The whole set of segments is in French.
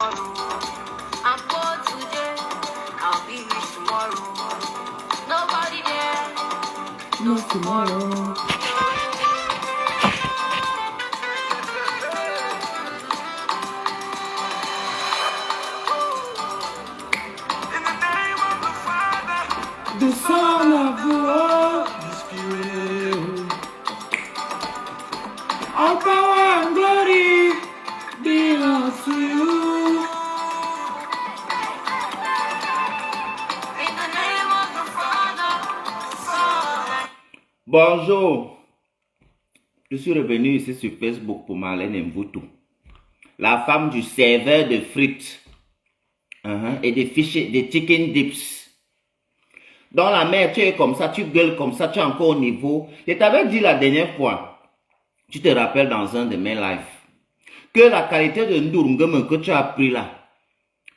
I'm poor today, I'll be rich tomorrow. Nobody there, No tomorrow. In the name of the Father, The Son of the Lord, the Spirit. All power and glory belongs to you. in the name of the Father, Son. Bonjour. Je suis revenu ici sur Facebook pour Marlène Mvutu, la femme du serveur de frites et des fichiers, des chicken dips. Dans la mer, tu es comme ça, tu gueules comme ça, tu es encore au niveau. Je t'avais dit la dernière fois, tu te rappelles dans un de mes lives, que la qualité de Ndurungeme que tu as pris là,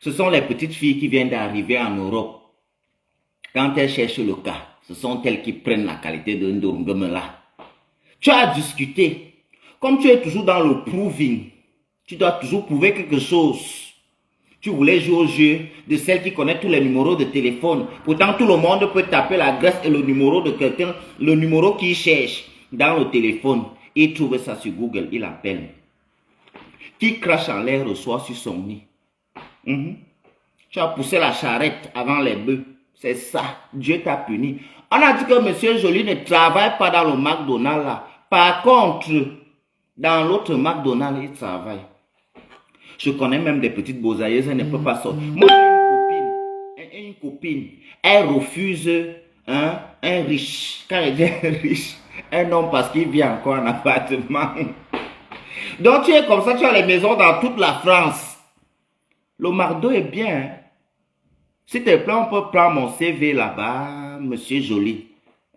ce sont les petites filles qui viennent d'arriver en Europe. Quand elles cherchent le cas, ce sont elles qui prennent la qualité de Ndurungeme là. Tu as discuté. Comme tu es toujours dans le proving, tu dois toujours prouver quelque chose. Tu voulais jouer au jeu de celle qui connaît tous les numéros de téléphone. Pourtant, tout le monde peut taper l'adresse et le numéro de quelqu'un, le numéro qu'il cherche dans le téléphone. Il trouve ça sur Google, il appelle. Qui crache en l'air reçoit sur son nez. Tu as poussé la charrette avant les bœufs. C'est ça. Dieu t'a puni. On a dit que M. Joly ne travaille pas dans le McDonald's là. Par contre, dans l'autre McDonald's, il travaille. Je connais même des petites bosailleuses, elles ne peuvent pas sortir. Moi, j'ai une copine, elle refuse un riche. Quand elle dit un riche, un homme parce qu'il vit encore en appartement. Donc tu es comme ça, tu as les maisons dans toute la France. Le McDo est bien. Hein? S'il te plaît, on peut prendre mon CV là-bas, Monsieur Joly.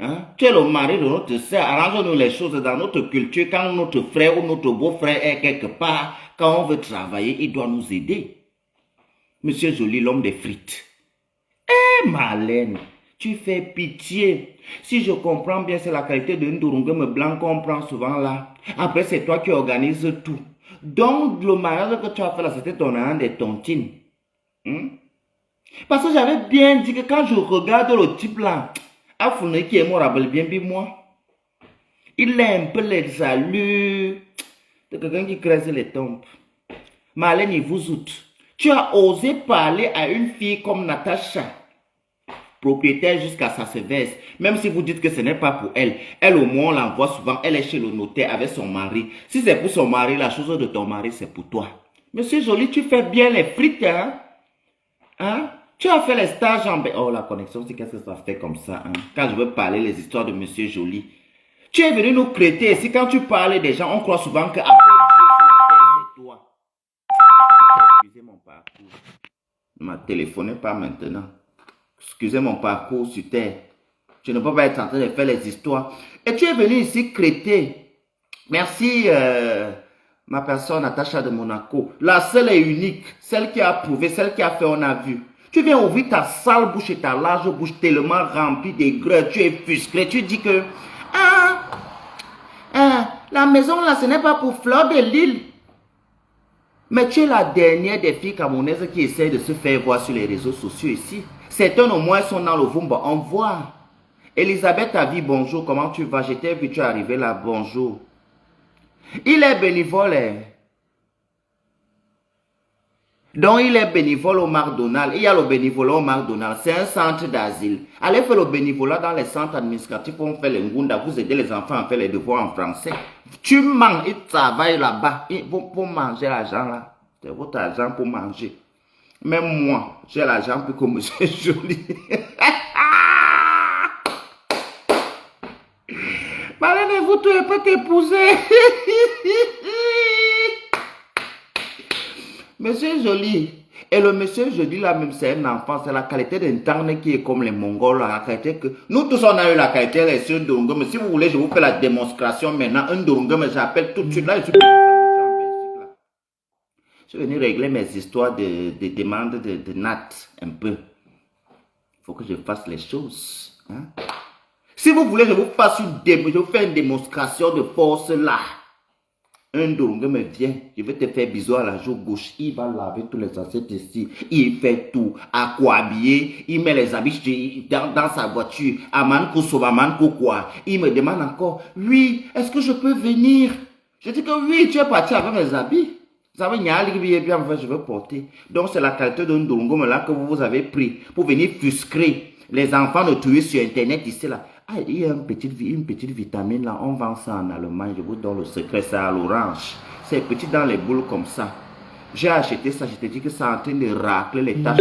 Hein? Tu es le mari de notre sœur, arrange-nous les choses dans notre culture. Quand notre frère ou notre beau-frère est quelque part, quand on veut travailler, il doit nous aider. Monsieur Joly, l'homme des frites. Eh Marlène, tu fais pitié. Si je comprends bien, c'est la qualité de Ndurungeme blanc qu'on prend souvent là. Après, c'est toi qui organises tout. Donc, le mariage que tu as fait là, c'était ton an des tontines. Parce que j'avais bien dit que quand je regarde le type là, Afoune qui est mort rappelle bien moi. Il a un peu les allures de quelqu'un qui crève les tempes. Marlène, il vous out. Tu as osé parler à une fille comme Natacha, propriétaire jusqu'à sa veste, même si vous dites que ce n'est pas pour elle. Elle au moins, on l'envoie souvent, elle est chez le notaire avec son mari. Si c'est pour son mari, la chose de ton mari, c'est pour toi. Monsieur Joly, tu fais bien les frites, hein? Hein? Tu as fait les stages en... Oh, la connexion, c'est qu'est-ce que ça fait comme ça, hein? Quand je veux parler les histoires de Monsieur Joly. Tu es venu nous prêter ici, quand tu parles des gens, on croit souvent que après Dieu sur la terre, c'est toi. Excusez mon parcours. Ne m'a téléphoné pas maintenant. Excusez mon parcours sur terre. Je ne peux pas être en train de faire les histoires. Et tu es venu ici crêter. Merci, ma personne, Natacha de Monaco. La seule et unique, celle qui a prouvé, celle qui a fait, on a vu. Tu viens ouvrir ta sale bouche et ta large bouche tellement remplie d'aigreur. Tu es fusqué. Tu dis que, la maison là, ce n'est pas pour Fleur de Lille. Mais tu es la dernière des filles camerounaises qui essaient de se faire voir sur les réseaux sociaux ici. Certains au moins sont dans le Vumba. On voit. Elisabeth a dit bonjour, comment tu vas? J'étais vu, tu es arrivé là, bonjour. Il est bénévole. Donc il est bénévole au McDonald's. Il y a le bénévolat au McDonald's. C'est un centre d'asile. Allez faire le bénévolat dans les centres administratifs pour faire les ngunda. Vous aider les enfants à faire les devoirs en français. Tu manges, ils travaillent là-bas. Pour manger l'argent là. C'est votre argent pour manger. Même moi, j'ai l'argent plus que Monsieur Joly. Marlène, vous ne pouvez pas t'épouser. Monsieur Joly. Et le monsieur Joly là même, c'est un enfant. C'est la qualité d'un tarn qui est comme les Mongols. La qualité que... Nous tous, on a eu la qualité des sur Ndurungeme. Si vous voulez, je vous fais la démonstration maintenant. Un Ndurungeme, j'appelle tout de suite. Là, je suis venu en Belgique, là. Je suis venu régler mes histoires de demandes de NAT un peu. Il faut que je fasse les choses. Hein? Si vous voulez, je vous fasse je vous fais une démonstration de force là. Un Ndongo me vient, je vais te faire bisous à la joue gauche. Il va laver tous les assiettes ici. Il fait tout. À quoi habiller. Il met les habits dans sa voiture. Aman Kosoba, Aman quoi. Il me demande encore, oui, est-ce que je peux venir? Je dis que oui, tu es parti avec mes habits. Vous savez, il y a un bien, en fait, je veux porter. Donc, c'est la qualité d'un Ndongo là que vous avez pris pour venir frustrer les enfants de tuer sur Internet ici là. Ah, il y a une petite vitamine là, on vend ça en Allemagne, je vous donne le secret, c'est à l'orange. C'est petit dans les boules comme ça. J'ai acheté ça, je te dis que ça est en train de racler les taches.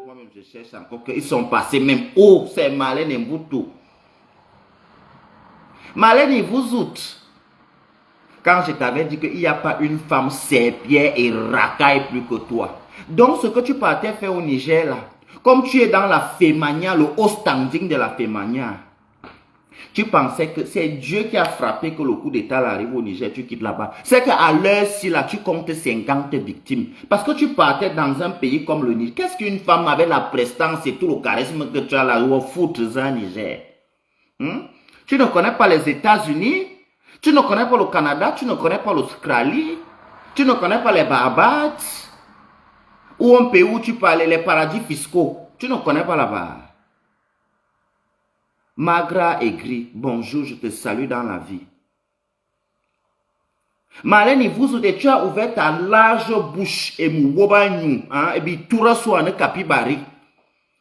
Moi-même, je cherche encore qu'ils sont passés même. Oh, c'est Marlène Mvutu. Marlène Mvutu. Quand je t'avais dit qu'il n'y a pas une femme serpillère et racaille plus que toi. Donc, ce que tu partais faire au Niger là, comme tu es dans la fémania, le haut standing de la fémania, tu pensais que c'est Dieu qui a frappé que le coup d'état arrive au Niger, tu quittes là-bas. C'est qu'à l'heure-ci, là, tu comptes 50 victimes. Parce que tu partais dans un pays comme le Niger. Qu'est-ce qu'une femme avec la prestance et tout le charisme que tu as là, au foot au Niger? Tu ne connais pas les États-Unis, tu ne connais pas le Canada, tu ne connais pas l'Australie, tu ne connais pas les Barbades, ou un pays où tu parlais les paradis fiscaux. Tu ne connais pas là-bas. Magra aigri, bonjour, je te salue dans la vie. Marlène, tu as ouvert ta large bouche et mouwobagnou, et puis tout reçoit un capibari.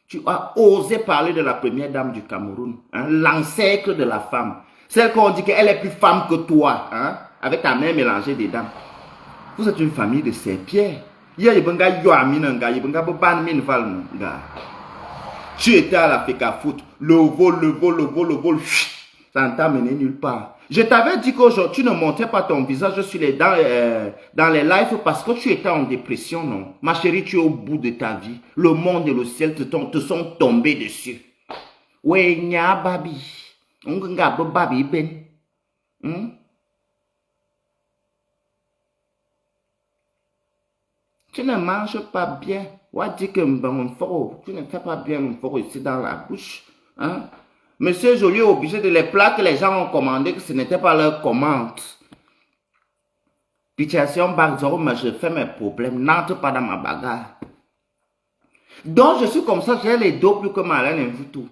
Tu as osé parler de la première dame du Cameroun, l'ancêtre de la femme. Celle qu'on dit qu'elle est plus femme que toi, avec ta main mélangée dedans. Vous êtes une famille de serpillères. Tu étais à la FECA foot, le vol, ça ne t'a mené nulle part. Je t'avais dit qu'aujourd'hui, tu ne montrais pas ton visage dans les lives parce que tu étais en dépression, non? Ma chérie, tu es au bout de ta vie. Le monde et le ciel te sont tombés dessus. Ouais, nya babi. Babi ben. Tu ne manges pas bien. Tu ne fais pas bien le fort ici dans la bouche. Monsieur Joly est obligé de les plats que les gens ont commandé, que ce n'était pas leur commande. Pitiation Bagzoro, mais je fais mes problèmes. N'entre pas dans ma bagarre. Donc je suis comme ça, j'ai les dos plus que Marlène Mvutu.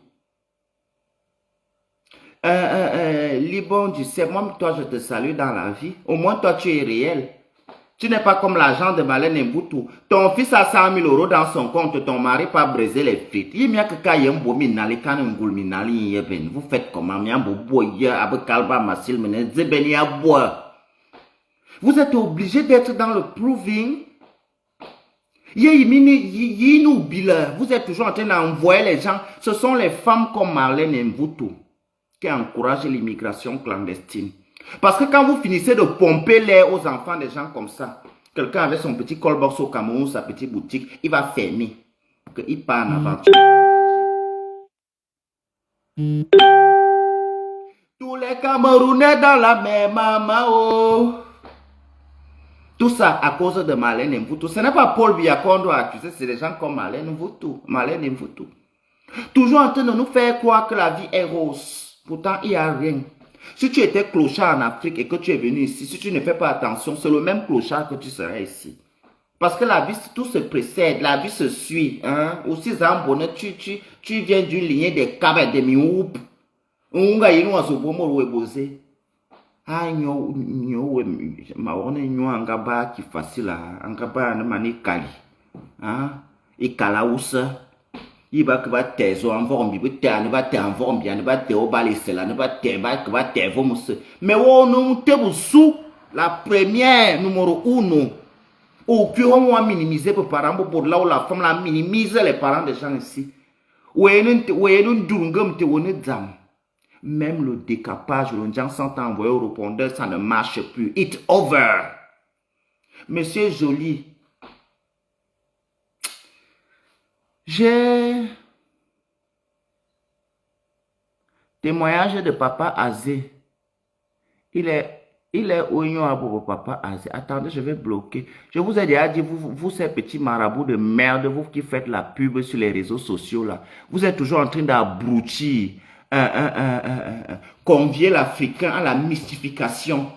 Libon, tu sais, moi, toi, je te salue dans la vie. Au moins, toi, tu es réel. Tu n'es pas comme l'agent de Marlène Mvutu. Ton fils a 100 000 € dans son compte, ton mari pas brisé les frites. Vous faites comment? Vous êtes obligé d'être dans le proving. Vous êtes toujours en train d'envoyer les gens. Ce sont les femmes comme Marlène Mvutu qui encouragent l'immigration clandestine. Parce que quand vous finissez de pomper l'air aux enfants des gens comme ça, quelqu'un avec son petit callbox au Cameroun, sa petite boutique, il va fermer. Il part en aventure. Tous les Camerounais dans la même maman. Tout ça à cause de Marlène Mvutu. Ce n'est pas Paul Biya qu'on doit accuser, c'est des gens comme Marlène Mvutu. Toujours en train de nous faire croire que la vie est rose. Pourtant, il n'y a rien. Si tu étais clochard en Afrique et que tu es venu ici, si tu ne fais pas attention, c'est le même clochard que tu serais ici. Parce que la vie, tout se précède, la vie se suit. Aussi, Zambonnet, tu viens d'une lignée des cabres de Mioup. Unga yinu asobomo webose. Angaba qui facile angaba na mani kali. Et kalaousa. Il va que va tezo en vormi, ne va te en vormi, ne va te obalise là, ne va te va te vomos. Mais on nous te sous la première numéro 1. Au que on va minimiser pour parents pour là où la femme la minimise les parents des gens ici. Même le décapage, le gens sont envoyés au répondeur, ça ne marche plus. It's over. Monsieur Joly. J'ai témoignage de papa Azé. Il est oignon pour papa Azé. Attendez, je vais bloquer. Je vous ai déjà dit, vous ces petits marabouts de merde, vous qui faites la pub sur les réseaux sociaux là, vous êtes toujours en train d'abrutir, convier l'Africain à la mystification.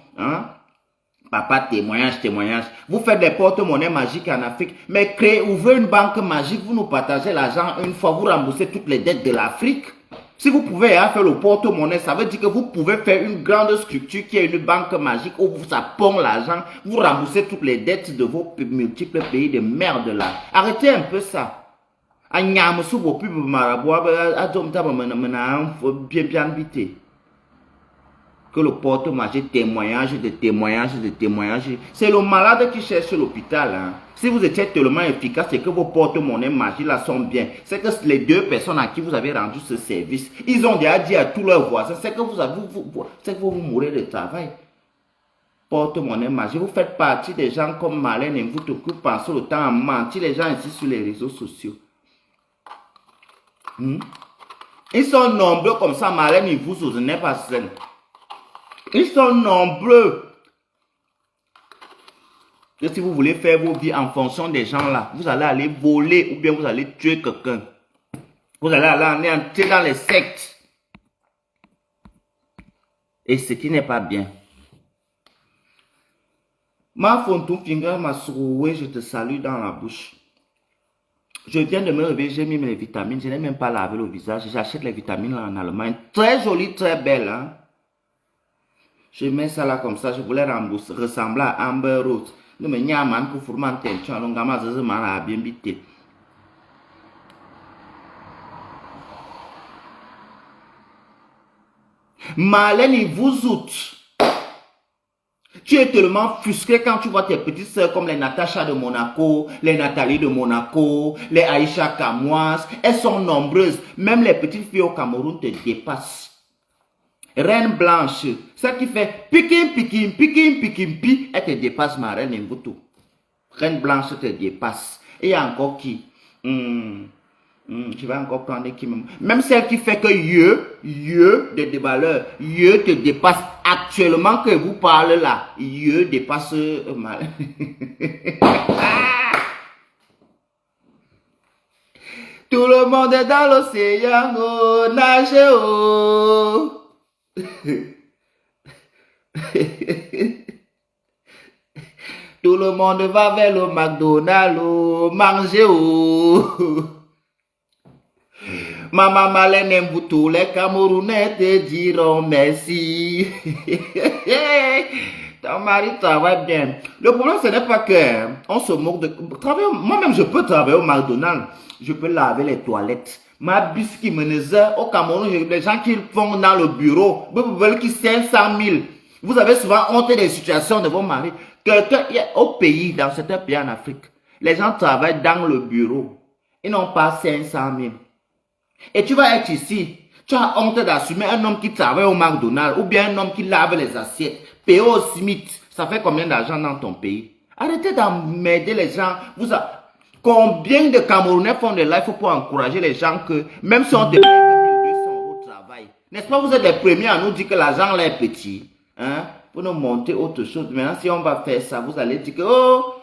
Papa, témoignage, témoignage. Vous faites des porte-monnaies magiques en Afrique, mais ouvrez une banque magique, vous nous partagez l'argent une fois, vous remboursez toutes les dettes de l'Afrique. Si vous pouvez faire le porte-monnaie, ça veut dire que vous pouvez faire une grande structure qui est une banque magique où ça pond l'argent, vous remboursez toutes les dettes de vos multiples pays de merde là. Arrêtez un peu ça. Bien vite. Que le porte-monnaie, témoignage de témoignage de témoignage. C'est le malade qui cherche l'hôpital. Hein. Si vous étiez tellement efficace et que vos porte-monnaies magiques là sont bien, c'est que les deux personnes à qui vous avez rendu ce service, ils ont déjà dit à tous leurs voisins, c'est que vous mourrez de travail. Porte-monnaie magique, vous faites partie des gens comme Marlène et vous qui passez le temps à mentir les gens ici sur les réseaux sociaux. Ils sont nombreux comme ça, Marlène et vous n'est pas seul. Ils sont nombreux. Et si vous voulez faire vos vies en fonction des gens là, vous allez aller voler ou bien vous allez tuer quelqu'un. Vous allez aller entrer dans les sectes. Et ce qui n'est pas bien. Ma fontou finger m'a souroué, je te salue dans la bouche. Je viens de me réveiller, j'ai mis mes vitamines, je n'ai même pas lavé le visage. J'achète les vitamines là en Allemagne. Très jolies, très belles. Hein? Je mets ça là comme ça, je voulais ressembler à Amber Rose. Ne me nyaman pour fourman tension, alors gama zeze man a bien bité. Marlène, vous outre. Tu es tellement frustré quand tu vois tes petites sœurs comme les Natacha de Monaco, les Nathalie de Monaco, les Aïcha Kamoise. Elles sont nombreuses. Même les petites filles au Cameroun te dépassent. Reine blanche, celle qui fait piquim, piquim, piquim, piquim, pi, elle te dépasse, ma reine Mboutou. Reine blanche te dépasse. Et il y a encore qui? Je vais encore prendre qui même celle qui fait que de déballeur, te dépasse. Actuellement que vous parlez là, dépasse mal. Tout le monde est dans l'océan, oh, nage, oh. Tout le monde va vers le McDonald's, oh, manger, oh. Maman Marlène aime vous tous les Camerounais te diront merci. Ton mari travaille bien. Le problème, ce n'est pas que on se moque de travailler. Moi-même, je peux travailler au McDonald's. Je peux laver les toilettes. Ma biscuit meneuse au Cameroun, les gens qui font dans le bureau, vous veulent qu'ils 500 000. Vous avez souvent honte des situations de vos maris. Quelqu'un au pays, dans certains pays en Afrique, les gens travaillent dans le bureau. Ils n'ont pas 500 000. Et tu vas être ici, tu as honte d'assumer un homme qui travaille au McDonald's ou bien un homme qui lave les assiettes, payé au Smith. Ça fait combien d'argent dans ton pays? Arrêtez d'emmerder les gens. Combien de Camerounais font des lives pour encourager les gens que même si on te paye 1200 € de travail, n'est-ce pas, vous êtes les premiers à nous dire que l'argent là est petit, hein, pour nous monter autre chose. Maintenant, si on va faire ça, vous allez dire que, oh,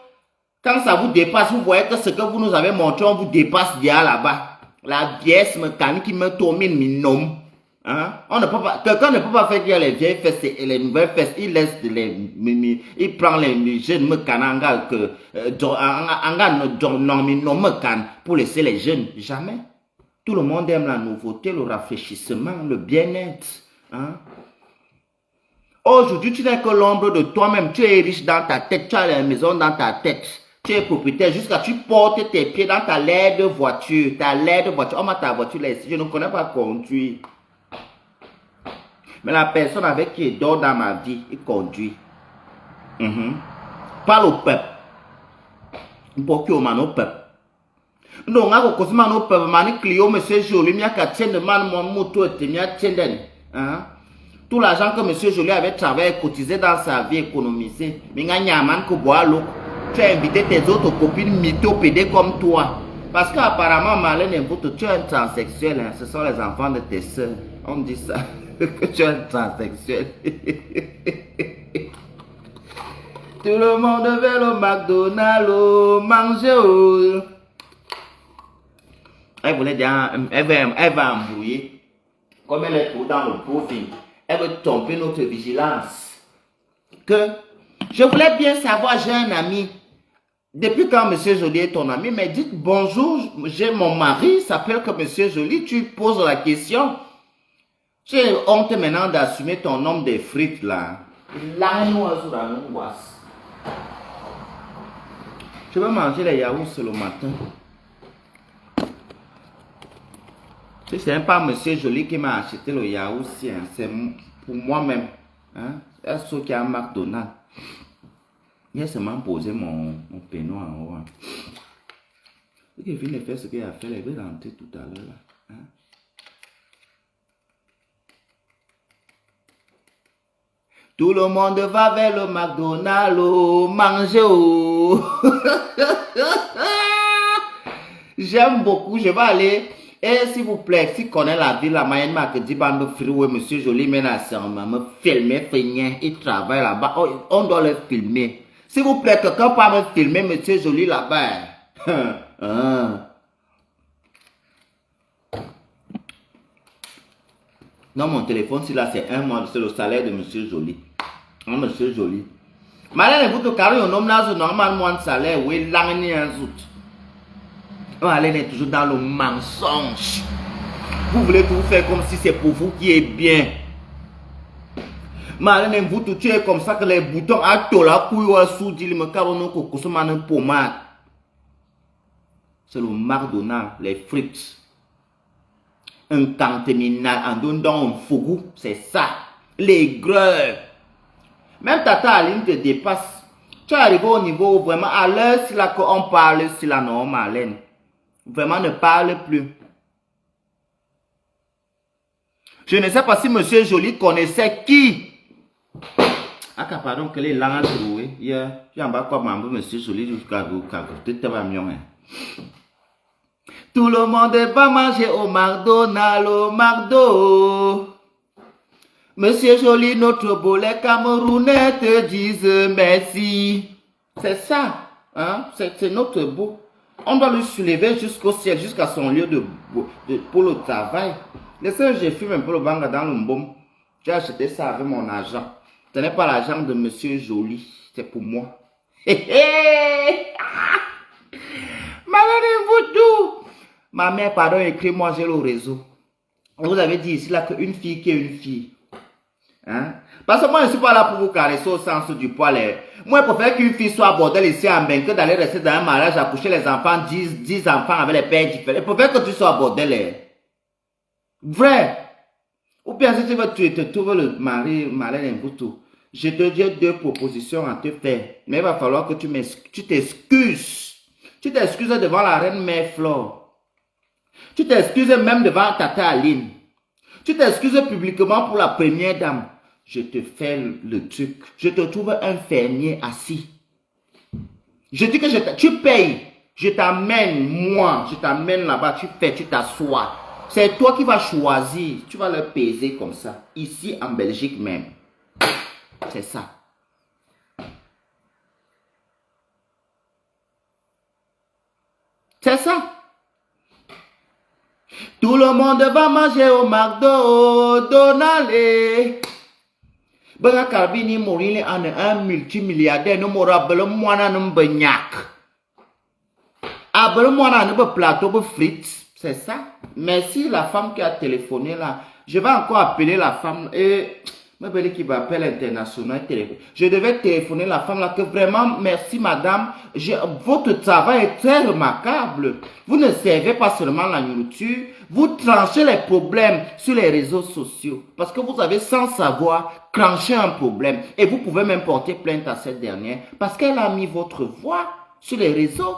quand ça vous dépasse, vous voyez que ce que vous nous avez montré, on vous dépasse déjà là-bas. La pièce mécanique qui me domine, mi nom. Hein? Quelqu'un ne peut pas faire dire les vieilles fesses et les nouvelles fesses. Il laisse il prend les jeunes mécananga que pour laisser les jeunes. Jamais. Tout le monde aime la nouveauté, le rafraîchissement, le bien-être. Hein? Aujourd'hui, tu n'es que l'ombre de toi-même. Tu es riche dans ta tête, tu as la maison dans ta tête. Tu es propriétaire jusqu'à tu portes tes pieds dans ta laide voiture. Ta laide voiture. Oh, ta voiture là ici, je ne connais pas conduire. Mais la personne avec qui je dors dans ma vie, il conduit. Parle au peuple. Pour qui on m'a au peuple. Donc, on a cause au peuple, mani Clio, monsieur Joly, mia katien de man mon moto et mia tienden. Tout l'argent que monsieur Joly avait travaillé, cotisé dans sa vie, économisé. Mais il y a un man qui boit l'eau. Tu as invité tes autres copines mythopédées comme toi. Parce qu'apparemment, Marlène et Mboutou, tu es un transsexuel. Hein? Ce sont les enfants de tes soeurs. On dit ça. Que tu es un transsexuel. Tout le monde veut le McDonald's, oh, manger. Oh. Elle voulait dire, elle va embrouiller. Comme elle est pour dans le profil. Elle veut tomber notre vigilance. Que Je voulais bien savoir, j'ai un ami. Depuis quand Monsieur Joly est ton ami, mais dites bonjour, j'ai mon mari, il s'appelle que Monsieur Joly, tu poses la question. J'ai honte maintenant d'assumer ton nom des frites là. Je vais manger les yaourts le matin. Ce n'est pas Monsieur Joly qui m'a acheté le yaourt, c'est pour moi-même. Hein? C'est ce qui a McDonald's. Il a seulement posé mon péno en haut. Il vient de faire ce qu'il a fait, il va rentrer tout à l'heure. Hein? Tout le monde va vers le McDonald's, oh, manger. Oh. J'aime beaucoup, je vais aller. Et s'il vous plaît, si connaît la ville, la moyenne marque dit, me friouer, Monsieur Joly, mais là, me filmer, il travaille là-bas. Oh, on doit le filmer. S'il vous plaît, quelqu'un peut me filmer, Monsieur Joly, là-bas. Non, mon téléphone, si là, c'est un mois, c'est le salaire de Monsieur Joly. Non, Monsieur Joly. Malgré vous, car on nomme là, normalement, un salaire, oui, l'année, un zout. Alain est toujours dans le mensonge. Vous voulez tout faire comme si c'est pour vous qui est bien. Malin vous tout tu es comme ça que les boutons à tola couille sous dit me carono coco se man pommade. C'est le McDonald's, les frites. Un canteminal en donnant un fougou, c'est ça. Les greurs. Même Tata Aline te dépasse. Tu es arrivé au niveau où vraiment à l'heure c'est là qu'on parle c'est la norme Alain. Vraiment ne parle plus. Je ne sais pas si Monsieur Joly connaissait qui. Ah, pardon, que les langues trouées. Il y a un bas quoi, Monsieur Joly jusqu'à vous, tout le monde va manger au McDonald's, au McDo. Monsieur Joly, notre bolet camerounais te disent merci. C'est ça, hein? C'est notre beau. On doit le soulever jusqu'au ciel, jusqu'à son lieu pour le travail. Laissez, j'ai fumé un peu le banga dans le mbom. J'ai acheté ça avec mon argent. Ce n'est pas l'argent de Monsieur Joly, c'est pour moi. Ma mère, pardon, écris-moi, j'ai le réseau. Vous avez dit ici là qu'une fille qui est une fille. Hein? Parce que moi, je ne suis pas là pour vous caresser au sens du poil. Moi, je préfère qu'une fille soit bordel ici en bain que d'aller rester dans un mariage, accoucher les enfants, 10 enfants avec les pères différents. Je préfère que tu sois bordel. Vrai. Ou bien si tu veux, tu te trouves le mari, malin tout. Je te dis 2 propositions à te faire. Mais il va falloir que tu t'excuses. Tu t'excuses devant la reine Mère Flore. Tu t'excuses même devant Tata Aline. Tu t'excuses publiquement pour la première dame. Je te fais le truc. Je te trouve un fermier assis. Je dis que tu payes. Je t'amène, moi. Je t'amène là-bas. Tu fais, tu t'assois. C'est toi qui vas choisir. Tu vas le peser comme ça. Ici en Belgique même. C'est ça. C'est ça. Tout le monde va manger au McDonald's. Banga Carbini Morile en un multimilliardaire. Nous m'aura belé moana nous begnac. A belé moana nous plateau de frites. C'est ça. Merci la femme qui a téléphoné là. Je vais encore appeler la femme et me belé qui va appeler international. Je devais téléphoner la femme là que vraiment merci madame. Votre travail est très remarquable. Vous ne servez pas seulement la nourriture. Vous tranchez les problèmes sur les réseaux sociaux. Parce que vous avez sans savoir tranché un problème. Et vous pouvez même porter plainte à cette dernière. Parce qu'elle a mis votre voix sur les réseaux.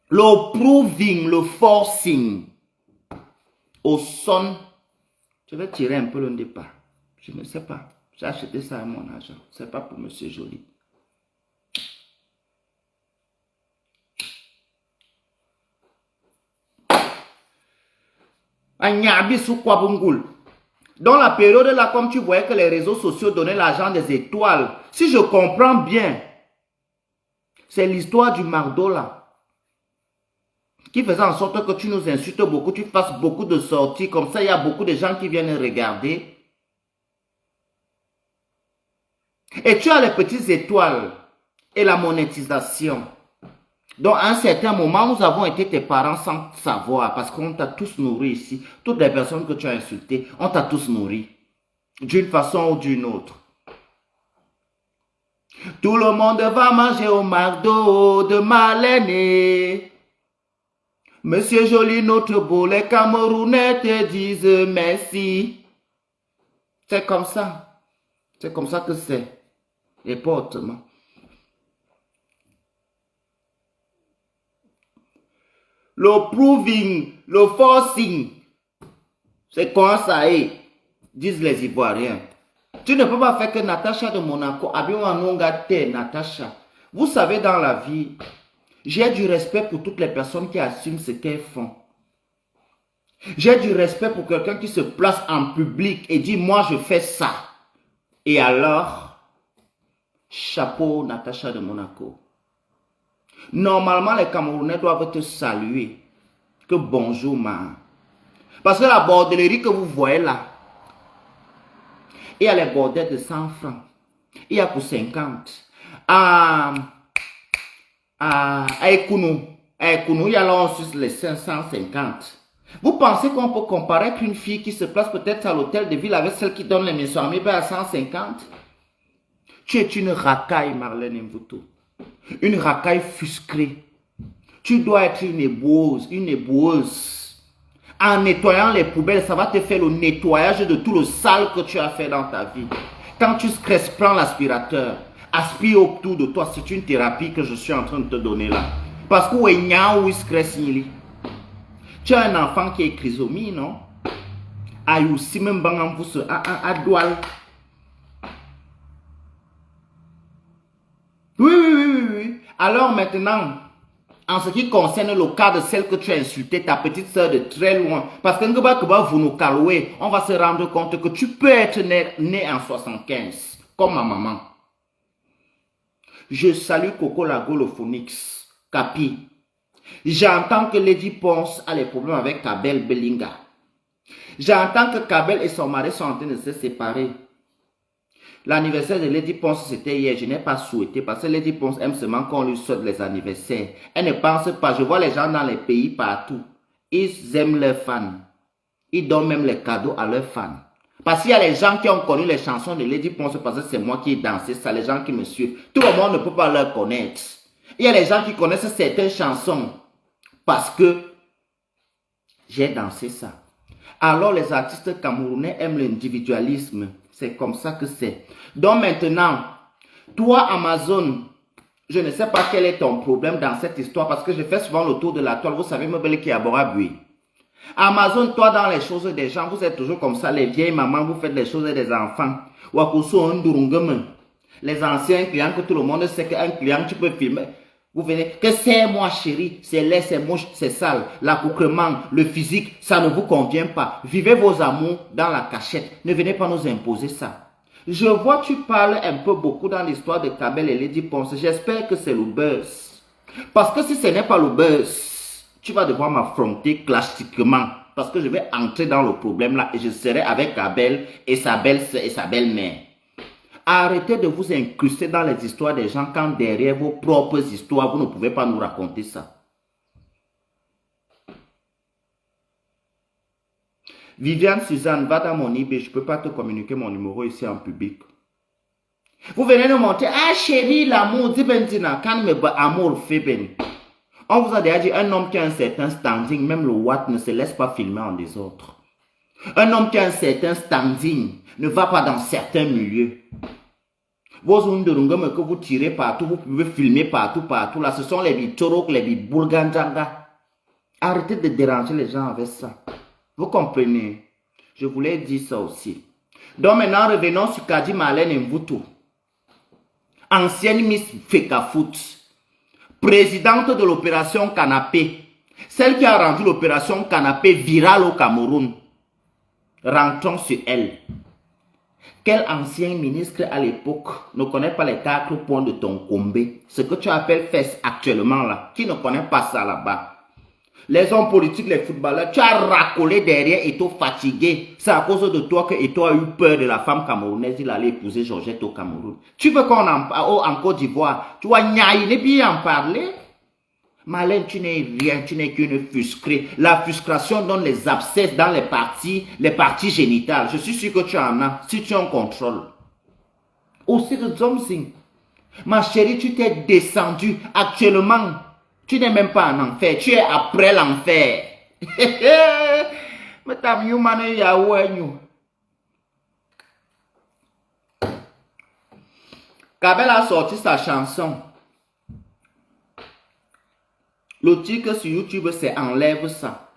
Le proving, le forcing. Au son. Je vais tirer un peu le départ. Je ne sais pas. J'ai acheté ça à mon argent. C'est pas pour Monsieur Joly. Dans la période là, comme tu voyais que les réseaux sociaux donnaient l'argent des étoiles, si je comprends bien, c'est l'histoire du Mardo là, qui faisait en sorte que tu nous insultes beaucoup, tu fasses beaucoup de sorties, comme ça il y a beaucoup de gens qui viennent regarder. Et tu as les petites étoiles et la monétisation. Donc, à un certain moment, nous avons été tes parents sans savoir, parce qu'on t'a tous nourri ici. Toutes les personnes que tu as insultées, on t'a tous nourri, d'une façon ou d'une autre. Tout le monde va manger au McDo de Malainé. Monsieur Joly, notre beau, les Camerounais te disent merci. C'est comme ça. C'est comme ça que c'est. Et pas autrement. Le proving, le forcing, c'est quand ça est, disent les Ivoiriens. Tu ne peux pas faire que Natacha de Monaco, Natacha. Vous savez, dans la vie, j'ai du respect pour toutes les personnes qui assument ce qu'elles font. J'ai du respect pour quelqu'un qui se place en public et dit, moi je fais ça. Et alors, chapeau Natacha de Monaco. Normalement, les Camerounais doivent te saluer. Que bonjour, ma. Parce que la bordellerie que vous voyez là, il y a les bordels de 100 francs. Il y a pour 50. À Ekounou, il y a là en Suisse les 550. Vous pensez qu'on peut comparer qu'une fille qui se place peut-être à l'hôtel de ville avec celle qui donne les maisons à 150? Tu es une racaille, Marlène Mvuto. Une racaille fusquée. Tu dois être une éboueuse. En nettoyant les poubelles, ça va te faire le nettoyage de tout le sale que tu as fait dans ta vie. Quand tu stresses, prends l'aspirateur. Aspire autour de toi. C'est une thérapie que je suis en train de te donner là. Parce que tu as un enfant qui est chrysomie, non? Ayussi même bangam pour à doual. Oui. Alors maintenant, en ce qui concerne le cas de celle que tu as insultée, ta petite soeur de très loin, parce que vous nous calouez, on va se rendre compte que tu peux être né en 75, comme ma maman. Je salue Coco Lago le Phoenix, Capi. J'entends que Lady Ponce a les problèmes avec Kabel Belinga. J'entends que Kabel et son mari sont en train de se séparer. L'anniversaire de Lady Ponce, c'était hier. Je n'ai pas souhaité parce que Lady Ponce aime seulement qu'on lui souhaite les anniversaires. Elle ne pense pas. Je vois les gens dans les pays partout. Ils aiment leurs fans. Ils donnent même les cadeaux à leurs fans. Parce qu'il y a les gens qui ont connu les chansons de Lady Ponce parce que c'est moi qui ai dansé ça. Les gens qui me suivent. Tout le monde ne peut pas leur connaître. Il y a les gens qui connaissent certaines chansons parce que j'ai dansé ça. Alors les artistes camerounais aiment l'individualisme. C'est comme ça que c'est. Donc maintenant, toi Amazon, je ne sais pas quel est ton problème dans cette histoire parce que je fais souvent le tour de la toile. Vous savez, me belle qui a Borabui. Amazon, toi dans les choses des gens, vous êtes toujours comme ça, les vieilles mamans, vous faites les choses des enfants. Les anciens clients que tout le monde sait qu'un client, tu peux filmer. Vous venez, que c'est moi chérie, c'est laid, c'est moche, c'est sale, l'accoutrement, le physique, ça ne vous convient pas. Vivez vos amours dans la cachette, ne venez pas nous imposer ça. Je vois tu parles un peu beaucoup dans l'histoire de Kabel et Lady Ponce, j'espère que c'est le buzz. Parce que si ce n'est pas le buzz, tu vas devoir m'affronter classiquement. Parce que je vais entrer dans le problème là et je serai avec Kabel et sa belle-sœur et sa belle-mère. Arrêtez de vous incruster dans les histoires des gens quand derrière vos propres histoires, vous ne pouvez pas nous raconter ça. Viviane Suzanne, va dans mon eBay, je ne peux pas te communiquer mon numéro ici en public. Vous venez nous montrer, ah chérie, l'amour, quand me amour fait ben. On vous a déjà dit, un homme qui a un certain standing, même le Watt ne se laisse pas filmer en désordre. Un homme qui a un certain standing ne va pas dans certains milieux. Vos ondurungam que vous tirez partout, vous pouvez filmer partout. Là, ce sont les bitorok, les biboulgandjanga. Arrêtez de déranger les gens avec ça. Vous comprenez? Je voulais dire ça aussi. Donc maintenant, revenons sur Kadi Marlène Mvuto. Ancienne Miss Fekafoot. Présidente de l'opération Canapé. Celle qui a rendu l'opération Canapé virale au Cameroun. Rentrons sur elle. Quel ancien ministre à l'époque ne connaît pas les 4 points de ton combé? Ce que tu appelles fesses actuellement là. Qui ne connaît pas ça là-bas? Les hommes politiques, les footballeurs, tu as racolé derrière Eto'o fatigué. C'est à cause de toi que Eto'o a eu peur de la femme camerounaise. Il allait épouser Georgette au Cameroun. Tu veux qu'on en Côte d'Ivoire, tu vois, il est bien en parler. Marlène, tu n'es rien, tu n'es qu'une frustrée. La frustration donne les abcès dans les parties génitales. Je suis sûr que tu en as, si tu en contrôles. Aussi de Zomzing. Ma chérie, tu t'es descendu. Actuellement, tu n'es même pas en enfer. Tu es après l'enfer. Mais t'as mieux mané Yahweh. Kabel a sorti sa chanson. Le titre sur YouTube, c'est Enlève ça.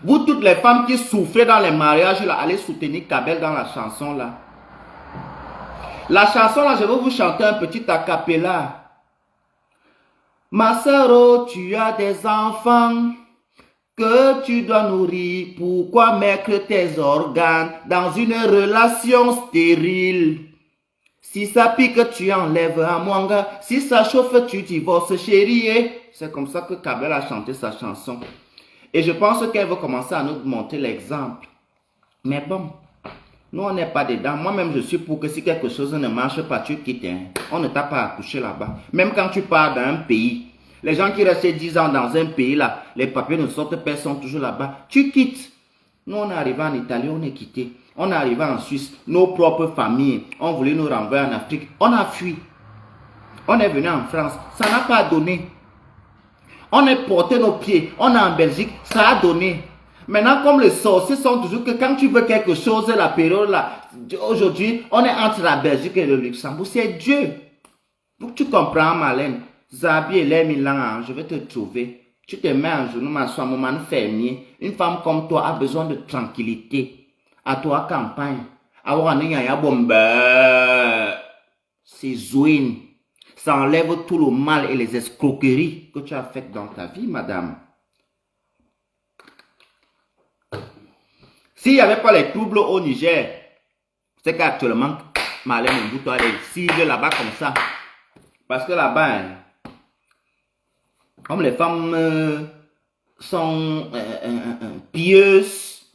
Vous, toutes les femmes qui souffrent dans les mariages, là, allez soutenir Kabel dans la chanson là. La chanson là, je vais vous chanter un petit a cappella. Ma sœur, oh, tu as des enfants que tu dois nourrir. Pourquoi mettre tes organes dans une relation stérile? Si ça pique, tu enlèves à Mwanga. Si ça chauffe, tu divorces, chérie. C'est comme ça que Kabel a chanté sa chanson. Et je pense qu'elle veut commencer à nous montrer l'exemple. Mais bon, nous on n'est pas dedans. Moi-même, je suis pour que si quelque chose ne marche pas, tu quittes. Hein. On ne t'a pas accouché là-bas. Même quand tu pars dans un pays, les gens qui restent 10 ans dans un pays là, les papiers ne sortent pas, sont toujours là-bas. Tu quittes. Nous, on est arrivé en Italie, on est quitté. On est arrivé en Suisse, nos propres familles ont voulu nous renvoyer en Afrique. On a fui. On est venu en France, ça n'a pas donné. On est porté nos pieds, on est en Belgique, ça a donné. Maintenant, comme les sorciers sont toujours que quand tu veux quelque chose, la période là, aujourd'hui, on est entre la Belgique et le Luxembourg. C'est Dieu. Donc tu comprends, Marlène. Zabi et les Milan, je vais te trouver. Tu te mets en genou, ma soeur, maman fermier. Une femme comme toi a besoin de tranquillité. À toi, campagne. C'est Zouine. Ça enlève tout le mal et les escroqueries que tu as faites dans ta vie, madame. S'il n'y avait pas les troubles au Niger, c'est qu'actuellement, Marlène Mbouto a les cibles là-bas comme ça. Parce que là-bas, comme les femmes sont pieuses,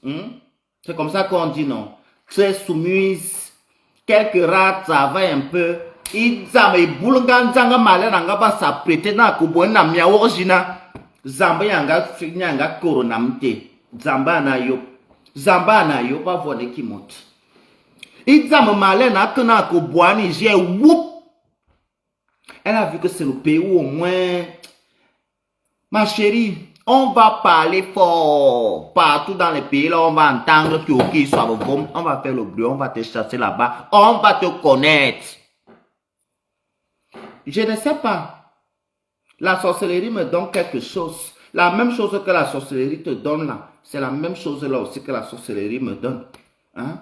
c'est comme ça qu'on dit non. Très soumises, quelques rats travaillent un peu. Ils ont boulongan zanga Marlène Angaba s'apprêter dans Kubo na miaworjina. Zamba yanga koronamte. Zamba na yo pas voir qui monte. Ils ont Marlène a tena Kuboani j'ai whoop. Elle a vu que c'est le pays où au moins, ma chérie, on va parler fort. Partout dans les pays là, on va entendre qui soit bon. On va faire le bruit, on va te chasser là-bas. On va te connaître. Je ne sais pas. La sorcellerie me donne quelque chose. La même chose que la sorcellerie te donne là. C'est la même chose là aussi que la sorcellerie me donne. Hein?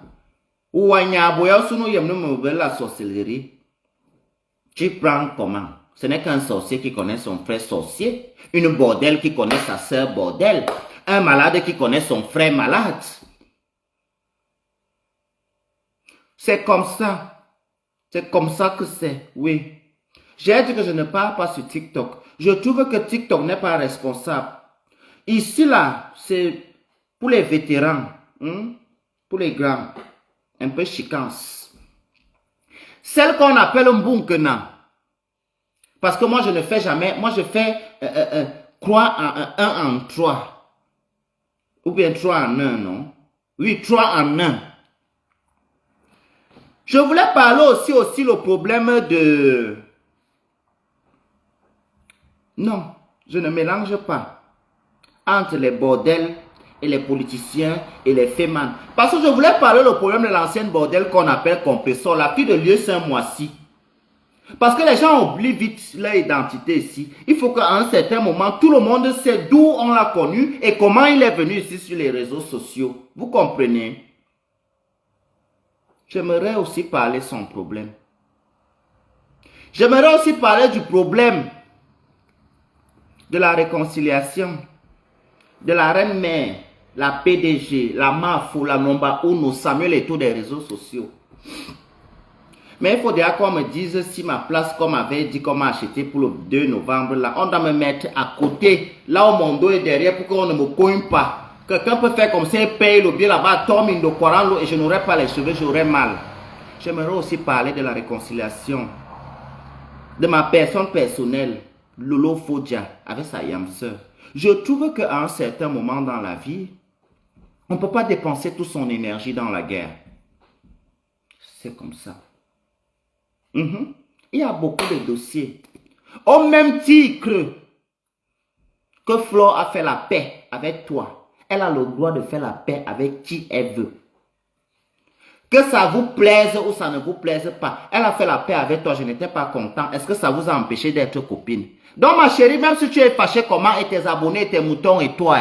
Ou la sorcellerie. Tu prends comment? Ce n'est qu'un sorcier qui connaît son frère sorcier. Une bordelle qui connaît sa sœur bordelle. Un malade qui connaît son frère malade. C'est comme ça. C'est comme ça que c'est. Oui. J'ai dit que je ne parle pas sur TikTok. Je trouve que TikTok n'est pas responsable. Ici, là, c'est pour les vétérans. Pour les grands. Un peu chicance. Celle qu'on appelle Mbunkena. Parce que moi, je ne fais jamais. Moi, je fais croix en 1 en 3. Ou bien 3 en 1, non? Oui, 3 en 1. Je voulais parler aussi le problème de... Non, je ne mélange pas entre les bordels et les politiciens et les fémans. Parce que je voulais parler le problème de l'ancienne bordel qu'on appelle Compressor, la fille de Lieu Saint-Moissy. Parce que les gens oublient vite leur identité ici. Il faut qu'à un certain moment, tout le monde sait d'où on l'a connu et comment il est venu ici sur les réseaux sociaux. Vous comprenez? J'aimerais aussi parler de son problème. J'aimerais aussi parler du problème de la réconciliation, de la reine-mère, la PDG, la Mafou, la Nomba Uno, Samuel Eto'o des réseaux sociaux. Mais il faudra qu'on me dise si ma place, comme avait dit, qu'on m'a acheté pour le 2 novembre, là, on doit me mettre à côté, là où mon dos est derrière, pour qu'on ne me cogne pas. Quelqu'un peut faire comme ça, il paye le billet là-bas, tombe in le Coran, et je n'aurai pas les cheveux, j'aurai mal. J'aimerais aussi parler de la réconciliation, de ma personne personnelle, Lolo Fodja, avec sa yamseur. Je trouve qu'à un certain moment dans la vie, on ne peut pas dépenser toute son énergie dans la guerre. C'est comme ça. Il y a beaucoup de dossiers. Au même titre que Flo a fait la paix avec toi, elle a le droit de faire la paix avec qui elle veut. Que ça vous plaise ou ça ne vous plaise pas, elle a fait la paix avec toi, je n'étais pas content. Est-ce que ça vous a empêché d'être copine? Donc ma chérie, même si tu es fâché comment et tes abonnés, tes moutons et toi,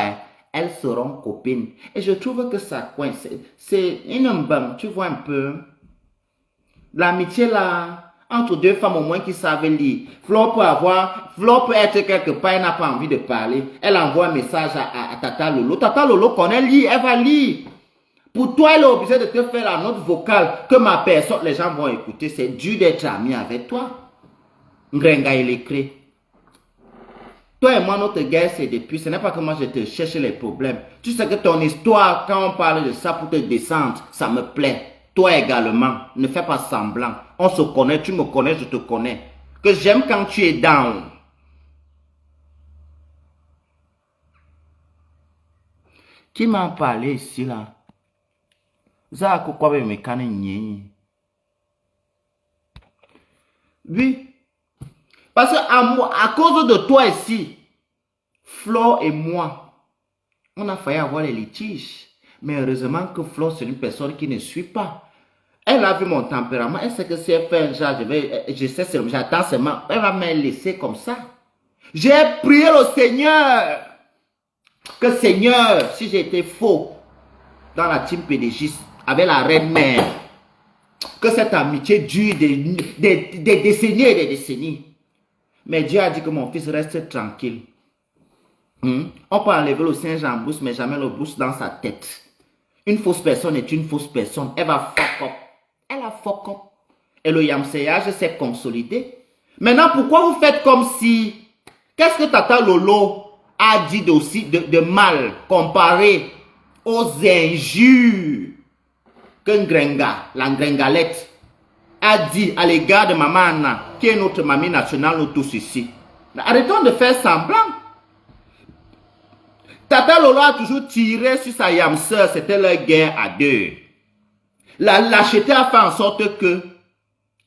elles seront copines. Et je trouve que ça coince. C'est une bonne, tu vois un peu. L'amitié là, entre deux femmes au moins qui savent lire. Flo peut être quelque part, elle n'a pas envie de parler. Elle envoie un message à Tata Lolo. Tata Lolo connaît lire, elle va lire. Pour toi, elle est obligée de te faire la note vocale que ma personne, les gens vont écouter. C'est dur d'être ami avec toi. Ngrenga, il écrit. Toi et moi, notre guerre, c'est depuis. Ce n'est pas que moi, je te cherche les problèmes. Tu sais que ton histoire, quand on parle de ça pour te descendre, ça me plaît. Toi également, ne fais pas semblant. On se connaît, tu me connais, je te connais. Que j'aime quand tu es down. Qui m'a parlé ici, là? Oui. Parce que à cause de toi ici, Flo et moi, on a failli avoir les litiges. Mais heureusement que Flo, c'est une personne qui ne suit pas. Elle a vu mon tempérament. Elle sait que si elle fait un genre, j'attends seulement. Elle va me laisser comme ça. J'ai prié le Seigneur. Que Seigneur, si j'étais faux dans la team PDG avec la reine mère, que cette amitié dure des décennies et des décennies. Mais Dieu a dit que mon fils reste tranquille. On peut enlever le singe en brousse, mais jamais le brousse dans sa tête. Une fausse personne est une fausse personne. Elle va fuck up. Elle a fuck up. Et le yamseyage s'est consolidé. Maintenant, pourquoi vous faites comme si... Qu'est-ce que Tata Lolo a dit de mal comparé aux injures que Ngrenga, la Ngrengalette, a dit à l'égard de Maman Anna, qui est notre mamie nationale, nous tous ici. Arrêtons de faire semblant. Tata Lolo a toujours tiré sur sa yamseur, c'était leur guerre à deux. La lâcheté a fait en sorte que,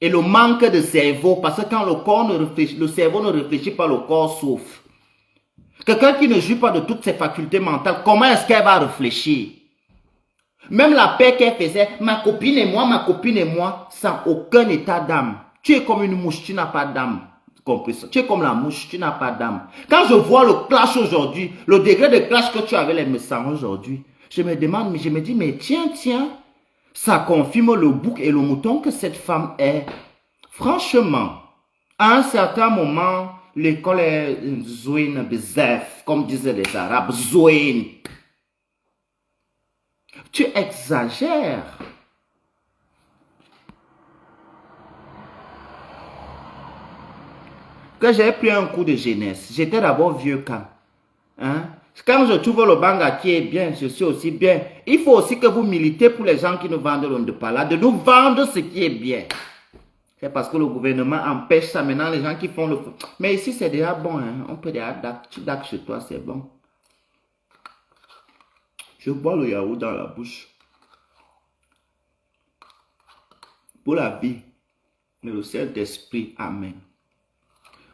et le manque de cerveau, parce que quand le corps ne réfléchit, le cerveau ne réfléchit pas, le corps souffre. Quelqu'un qui ne joue pas de toutes ses facultés mentales, comment est-ce qu'elle va réfléchir? Même la paix qu'elle faisait, ma copine et moi, sans aucun état d'âme. Tu es comme une mouche, tu n'as pas d'âme. Tu es comme la mouche, tu n'as pas d'âme. Quand je vois le clash aujourd'hui, le degré de clash que tu avais les messants aujourd'hui, je me demande, je me dis, mais tiens, ça confirme le bouc et le mouton que cette femme est. Franchement, à un certain moment, l'école est zouine bezef, comme disaient les Arabes, zouine. Tu exagères. Que j'ai pris un coup de jeunesse. J'étais d'abord vieux quand. Quand je trouve le banga qui est bien, je suis aussi bien. Il faut aussi que vous militez pour les gens qui nous vendent le Ndepala, de nous vendre ce qui est bien. C'est parce que le gouvernement empêche ça maintenant, les gens qui font le... Mais ici, c'est déjà bon. On peut déjà dac chez toi, c'est bon. Je bois le yaourt dans la bouche. Pour la vie, mais le Saint-Esprit, Amen.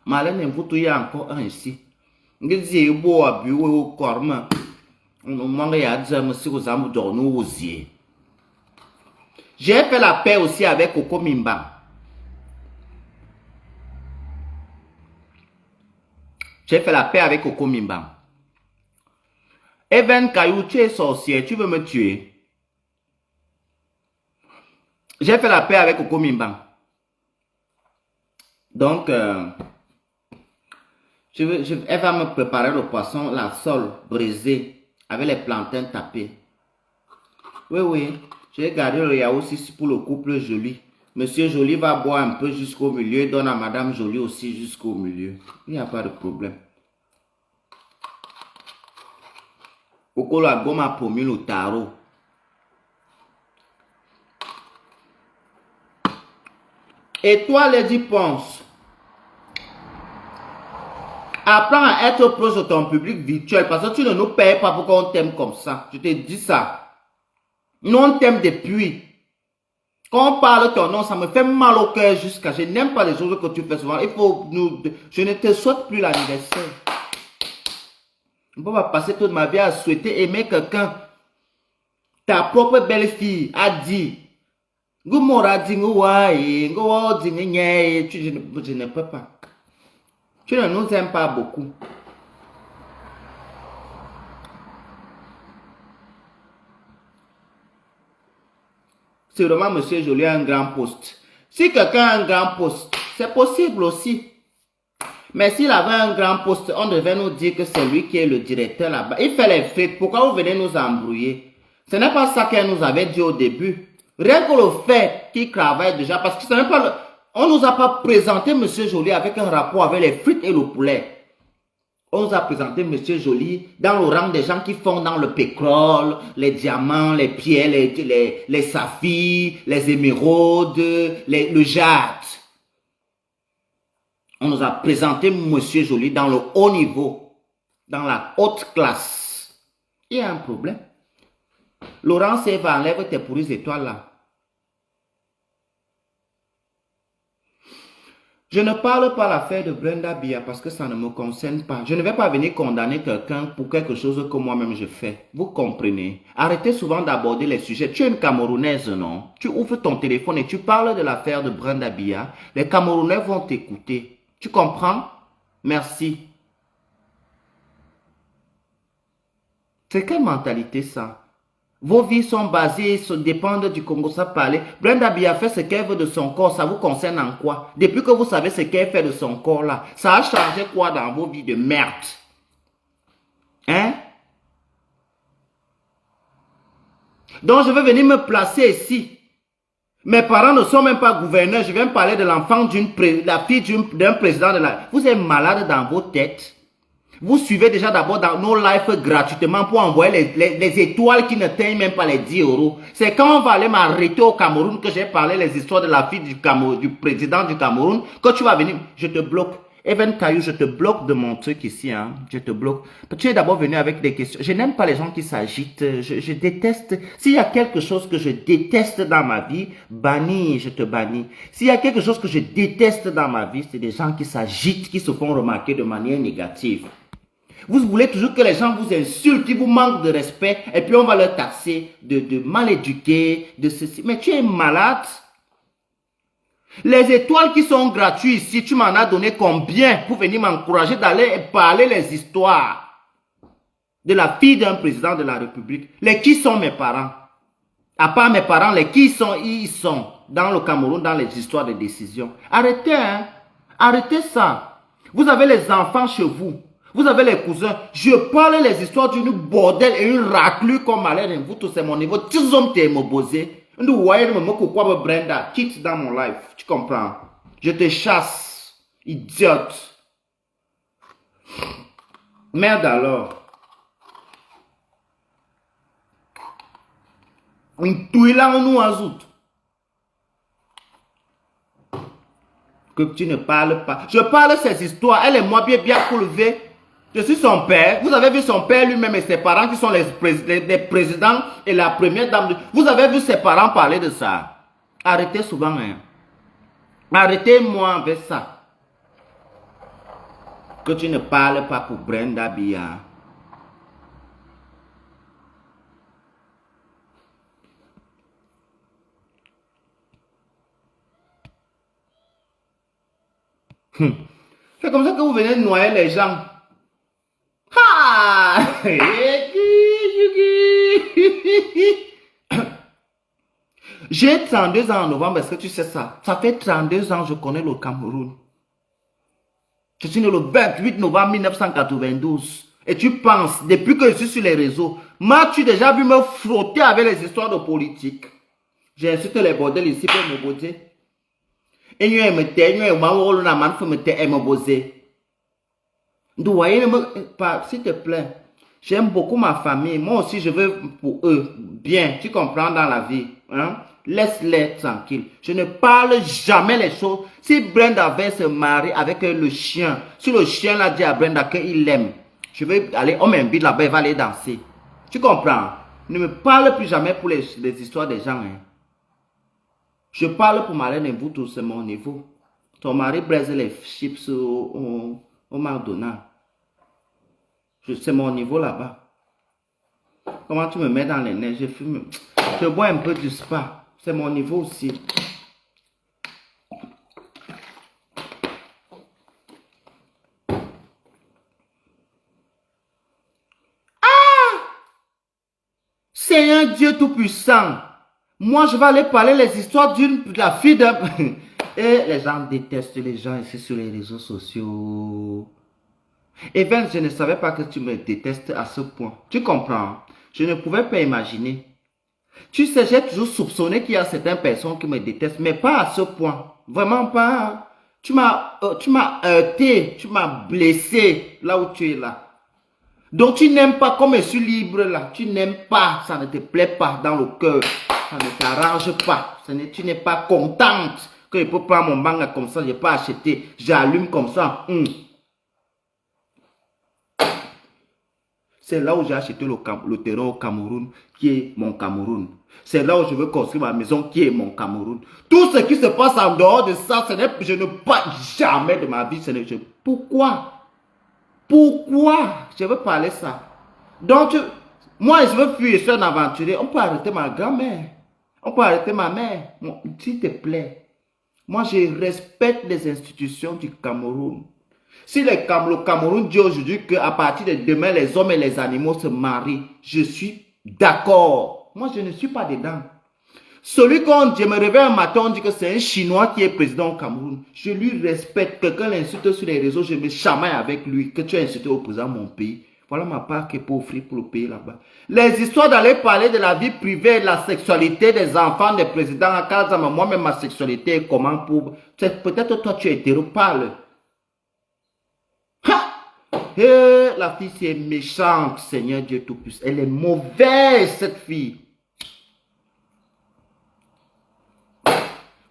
Malène, vous il y a encore un ici. J'ai fait la paix aussi avec Coco Mimba. J'ai fait la paix avec Coco Mimba. Even Kayou, tu es sorcière, tu veux me tuer. J'ai fait la paix avec Coco Mimba. Donc, elle va me préparer le poisson, la sole brisée, avec les plantains tapés. Oui, je vais garder le yaourt ici pour le couple joli. Monsieur Joly va boire un peu jusqu'au milieu, donne à Madame Joly aussi jusqu'au milieu. Il n'y a pas de problème. Pourquoi la gomme a promis le tarot? Et toi, Lady Ponce, apprends à être proche de ton public virtuel parce que tu ne nous payes pas pour qu'on t'aime comme ça. Je te dis ça. Nous, on t'aime depuis. Quand on parle ton nom, ça me fait mal au cœur jusqu'à... Je n'aime pas les choses que tu fais souvent. Il faut nous... Je ne te souhaite plus l'anniversaire. On va passer toute ma vie à souhaiter aimer quelqu'un. Ta propre belle-fille a dit... Je ne peux pas. Tu ne nous aimes pas beaucoup. C'est vraiment Monsieur Joly a un grand poste. Si quelqu'un a un grand poste, c'est possible aussi. Mais s'il avait un grand poste, on devait nous dire que c'est lui qui est le directeur là-bas. Il fait les frites. Pourquoi vous venez nous embrouiller? Ce n'est pas ça qu'elle nous avait dit au début. Rien que le fait qu'il travaille déjà, parce que ce n'est pas le... On ne nous a pas présenté Monsieur Joly avec un rapport avec les frites et le poulet. On nous a présenté Monsieur Joly dans le rang des gens qui font dans le pétrole, les diamants, les pierres, les saphirs, les émeraudes, le jade. On nous a présenté Monsieur Joly dans le haut niveau, dans la haute classe. Il y a un problème. Laurence Eva, enlève tes pourries étoiles là. Je ne parle pas l'affaire de Brenda Bia parce que ça ne me concerne pas. Je ne vais pas venir condamner quelqu'un pour quelque chose que moi-même je fais. Vous comprenez? Arrêtez souvent d'aborder les sujets. Tu es une Camerounaise, non? Tu ouvres ton téléphone et tu parles de l'affaire de Brenda Bia. Les Camerounais vont t'écouter. Tu comprends? Merci. C'est quelle mentalité ça? Vos vies sont basées, dépendent du Congo, ça parler. Brenda Bia fait ce qu'elle veut de son corps, ça vous concerne en quoi? Depuis que vous savez ce qu'elle fait de son corps là, ça a changé quoi dans vos vies de merde? Hein? Donc je vais venir me placer ici. Mes parents ne sont même pas gouverneurs, je viens parler de l'enfant la fille d'un président de la... Vous êtes malade dans vos têtes. Vous suivez déjà d'abord dans nos lives gratuitement pour envoyer les étoiles qui ne teignent même pas les 10 euros. C'est quand on va aller m'arrêter au Cameroun que j'ai parlé les histoires de la fille du président du Cameroun que tu vas venir, je te bloque. Even Caillou, je te bloque de mon truc ici, hein. Je te bloque. Tu es d'abord venu avec des questions. Je n'aime pas les gens qui s'agitent. Je déteste. S'il y a quelque chose que je déteste dans ma vie, bannis, je te bannis. S'il y a quelque chose que je déteste dans ma vie, c'est des gens qui s'agitent, qui se font remarquer de manière négative. Vous voulez toujours que les gens vous insultent, qu'ils vous manquent de respect, et puis on va leur taxer de mal éduqués, de ceci. Mais tu es malade. Les étoiles qui sont gratuites ici, tu m'en as donné combien pour venir m'encourager d'aller parler les histoires de la fille d'un président de la République? Les qui sont mes parents? À part mes parents, les qui sont, ils sont dans le Cameroun, dans les histoires de décision. Arrêtez, hein. Arrêtez ça. Vous avez les enfants chez vous. Vous avez les cousins. Je parle les histoires d'une bordel et une raclure comme Alain. Vous tous, c'est mon niveau. Tu hommes t'es mobosé. Nous voyons me pourquoi Brenda quitte dans mon life. Tu comprends? Je te chasse. Idiote. Merde alors. Une touille là on nous ajoute. Que tu ne parles pas. Je parle ces histoires. Elle est moi bien coulevée. Je suis son père. Vous avez vu son père lui-même et ses parents qui sont les présidents et la première dame. Vous avez vu ses parents parler de ça. Arrêtez souvent. Hein. Arrêtez-moi avec ça. Que tu ne parles pas pour Brenda Bia. C'est comme ça que vous venez noyer les gens. Ah! J'ai 32 ans en novembre, est-ce que tu sais ça? Ça fait 32 ans que je connais le Cameroun. Je suis né le 28 novembre 1992. Et tu penses, depuis que je suis sur les réseaux, m'as-tu déjà vu me frotter avec les histoires de politique? J'ai incité les bordels ici pour me bouger. Et nous, me tait, nous, on a man, me tait, me bosser. Donc, voyez, s'il te plaît. J'aime beaucoup ma famille. Moi aussi, je veux pour eux bien. Tu comprends dans la vie. Hein? Laisse-les tranquilles. Je ne parle jamais les choses. Si Brenda avait se marier avec le chien, si le chien l'a dit à Brenda qu'il l'aime, je vais aller, on m'invite là-bas, il va aller danser. Tu comprends? Ne me parle plus jamais pour les histoires des gens. Hein? Je parle pour Marlène et vous tous, c'est mon niveau. Ton mari braise les chips au McDonald's. C'est mon niveau là-bas. Comment tu me mets dans les neiges? Je fume. Je bois un peu du spa. C'est mon niveau aussi. Seigneur Dieu Tout-Puissant. Moi, je vais aller parler les histoires de la fille d'un... Et les gens détestent les gens ici sur les réseaux sociaux. Even, je ne savais pas que tu me détestes à ce point. Tu comprends? Je ne pouvais pas imaginer. Tu sais, j'ai toujours soupçonné qu'il y a certaines personnes qui me détestent, mais pas à ce point. Vraiment pas. Tu m'as heurté, tu m'as blessé là où tu es là. Donc tu n'aimes pas comme je suis libre là. Tu n'aimes pas, ça ne te plaît pas dans le cœur. Ça ne t'arrange pas. Tu n'es pas contente que je peux prendre mon manga comme ça, je n'ai pas acheté. J'allume comme ça. C'est là où j'ai acheté le terrain au Cameroun, qui est mon Cameroun. C'est là où je veux construire ma maison, qui est mon Cameroun. Tout ce qui se passe en dehors de ça, je ne pas jamais de ma vie. Pourquoi? Pourquoi? Je veux parler ça. Donc, moi, je veux fuir, je suis un aventurier. On peut arrêter ma grand-mère. On peut arrêter ma mère. S'il te plaît. Moi, je respecte les institutions du Cameroun. Si le Cameroun dit aujourd'hui qu'à partir de demain, les hommes et les animaux se marient, je suis d'accord. Moi, je ne suis pas dedans. Celui qu'on je me réveille un matin, on dit que c'est un Chinois qui est président au Cameroun. Je lui respecte. Quelqu'un l'insulte sur les réseaux, je me chamaille avec lui. Que tu as insulté au président de mon pays. Voilà ma part qui est pour offrir pour le pays là-bas. Les histoires d'aller parler de la vie privée, de la sexualité des enfants des présidents. Moi-même, ma sexualité est comment pour... Peut-être toi, tu es hétéro, parle. Hey, la fille, c'est méchante, Seigneur Dieu Tout-Puissant. Elle est mauvaise, cette fille.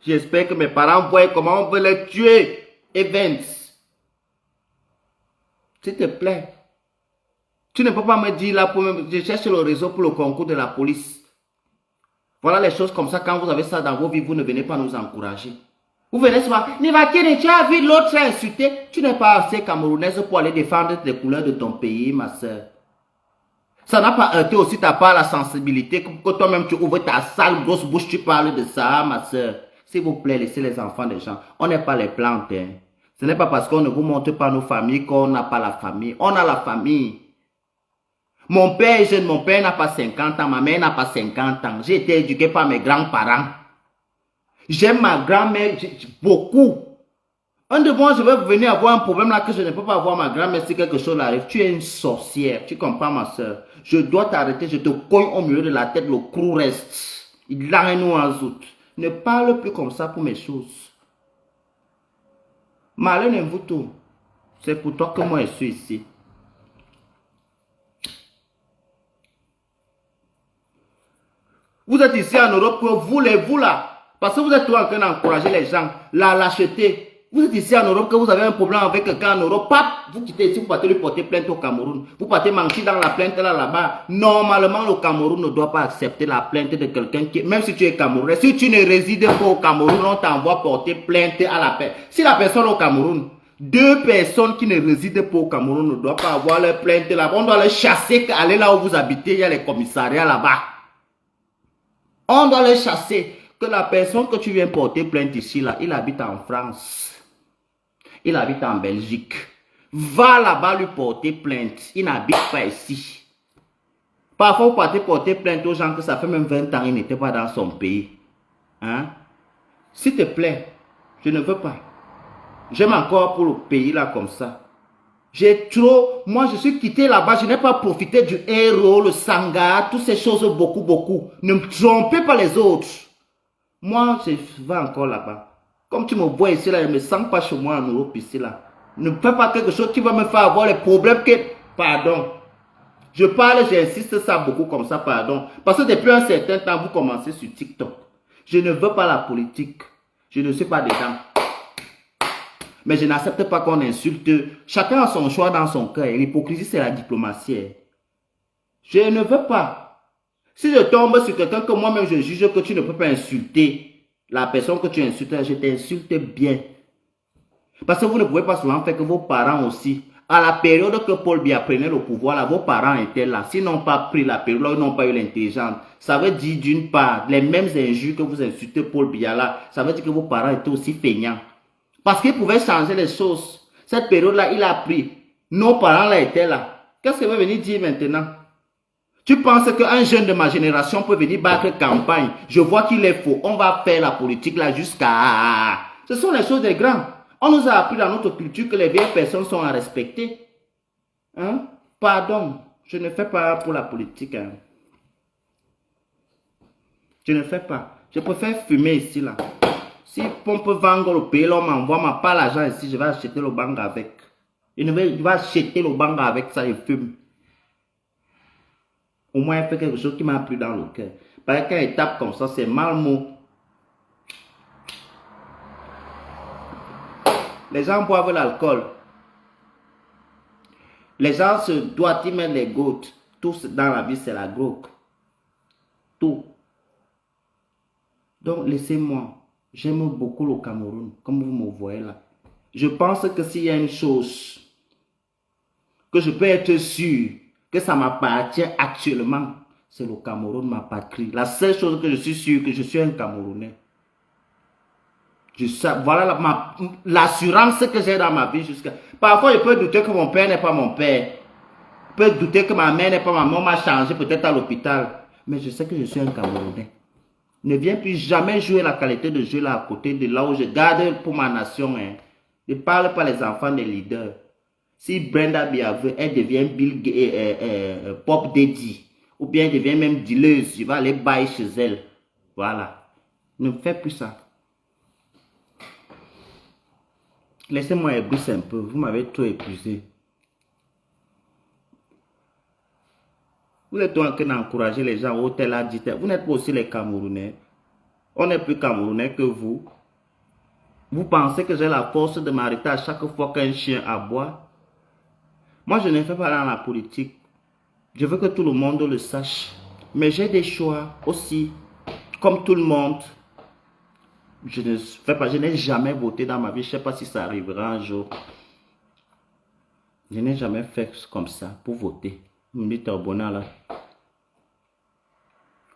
J'espère que mes parents voient comment on veut les tuer. Evans. S'il te plaît. Tu ne peux pas me dire là, je cherche le réseau pour le concours de la police. Voilà les choses comme ça. Quand vous avez ça dans vos vies, vous ne venez pas nous encourager. Vous venez souvent, Nivakine, tu as vu l'autre insulté. Tu n'es pas assez camerounaise pour aller défendre les couleurs de ton pays, ma soeur. Ça n'a pas heurté aussi ta part la sensibilité que toi-même tu ouvres ta sale grosse bouche, tu parles de ça, ma soeur. S'il vous plaît, laissez les enfants des gens. On n'est pas les plantes. Hein. Ce n'est pas parce qu'on ne vous montre pas nos familles qu'on n'a pas la famille. On a la famille. Mon père est jeune, mon père n'a pas 50 ans, ma mère n'a pas 50 ans. J'ai été éduqué par mes grands-parents. J'aime ma grand-mère beaucoup. Un de moi, je vais venir avoir un problème là que je ne peux pas avoir ma grand-mère si quelque chose arrive. Tu es une sorcière. Tu comprends, ma soeur? Je dois t'arrêter. Je te cogne au milieu de la tête. Le cou reste. Il l'a nous en zout. Ne parle plus comme ça pour mes choses. Marlène Mvuto, c'est pour toi que moi je suis ici. Vous êtes ici en Europe, vous là. Parce que vous êtes toujours en train d'encourager les gens, la lâcheté. Vous êtes ici en Europe, que vous avez un problème avec quelqu'un en Europe, vous quittez ici, vous partez lui porter plainte au Cameroun. Vous partez mentir dans la plainte là-bas. Normalement, le Cameroun ne doit pas accepter la plainte de quelqu'un qui, même si tu es Camerounais, si tu ne résides pas au Cameroun, on t'envoie porter plainte à la paix. Si la personne au Cameroun, deux personnes qui ne résident pas au Cameroun ne doivent pas avoir leur plainte là-bas. On doit les chasser, aller là où vous habitez, il y a les commissariats là-bas. On doit les chasser. Que la personne que tu viens porter plainte ici, là, il habite en France. Il habite en Belgique. Va là-bas lui porter plainte. Il n'habite pas ici. Parfois, vous partez porter plainte aux gens que ça fait même 20 ans, il n'était pas dans son pays. Hein? S'il te plaît, je ne veux pas. J'aime encore pour le pays là comme ça. J'ai trop... Moi, je suis quitté là-bas. Je n'ai pas profité du héros, le sangha, toutes ces choses beaucoup. Ne me trompez pas les autres. Moi, je vais encore là-bas. Comme tu me vois ici, là, je ne me sens pas chez moi en Europe ici, là. Ne fais pas quelque chose qui va me faire avoir les problèmes que... Pardon. Je parle, j'insiste ça beaucoup comme ça, pardon. Parce que depuis un certain temps, vous commencez sur TikTok. Je ne veux pas la politique. Je ne suis pas dedans. Mais je n'accepte pas qu'on insulte. Chacun a son choix dans son cœur. L'hypocrisie, c'est la diplomatie. Je ne veux pas. Si je tombe sur quelqu'un que moi-même je juge que tu ne peux pas insulter, la personne que tu insultes, je t'insulte bien. Parce que vous ne pouvez pas souvent faire que vos parents aussi. À la période que Paul Biya prenait le pouvoir, là, vos parents étaient là. S'ils n'ont pas pris la période, là, ils n'ont pas eu l'intelligence. Ça veut dire d'une part, les mêmes injures que vous insultez Paul Biya là, ça veut dire que vos parents étaient aussi feignants. Parce qu'ils pouvaient changer les choses. Cette période-là, il a pris. Nos parents là étaient là. Qu'est-ce qu'il va venir dire maintenant? Tu penses qu'un jeune de ma génération peut venir battre campagne? Je vois qu'il est faux. On va faire la politique là jusqu'à... Ce sont les choses des grands. On nous a appris dans notre culture que les vieilles personnes sont à respecter. Hein? Pardon, je ne fais pas pour la politique. Hein. Je ne fais pas. Je préfère fumer ici là. Si on peut vendre le pays, l'on m'envoie pas l'argent ici, je vais acheter le bang avec. Il va acheter le bang avec ça et fume. Au moins, il fait quelque chose qui m'a plu dans le cœur. Parce que quand il tape comme ça, c'est mal mot. Les gens boivent l'alcool. Les gens se doivent y mettre les gouttes. Tout dans la vie, c'est la drogue. Tout. Donc, laissez-moi. J'aime beaucoup le Cameroun, comme vous me voyez là. Je pense que s'il y a une chose que je peux être sûr que ça m'appartient actuellement, c'est le Cameroun, ma patrie. La seule chose que je suis sûr, que je suis un Camerounais. Voilà l'assurance que j'ai dans ma vie jusqu'à... Parfois, je peux douter que mon père n'est pas mon père. Je peux douter que ma mère n'est pas ma mère. On m'a changé peut-être à l'hôpital. Mais je sais que je suis un Camerounais. Ne viens plus jamais jouer la qualité de jeu là à côté de là où je garde pour ma nation. Hein. Ne parle pas les enfants des leaders. Si Brenda Biaveux, elle devient Pop Daddy, ou bien elle devient même dealeuse, je vais aller bailler chez elle. Voilà. Ne fais plus ça. Laissez-moi épuiser un peu. Vous m'avez trop épuisé. Vous êtes en train d'encourager les gens au tel à dit. Vous n'êtes pas aussi les Camerounais. On n'est plus Camerounais que vous. Vous pensez que j'ai la force de m'arrêter à chaque fois qu'un chien aboie? Moi, je ne fais pas dans la politique. Je veux que tout le monde le sache. Mais j'ai des choix aussi. Comme tout le monde. Je ne fais pas, je n'ai jamais voté dans ma vie. Je ne sais pas si ça arrivera un jour. Je n'ai jamais fait comme ça pour voter. Vous me dites, bonheur là.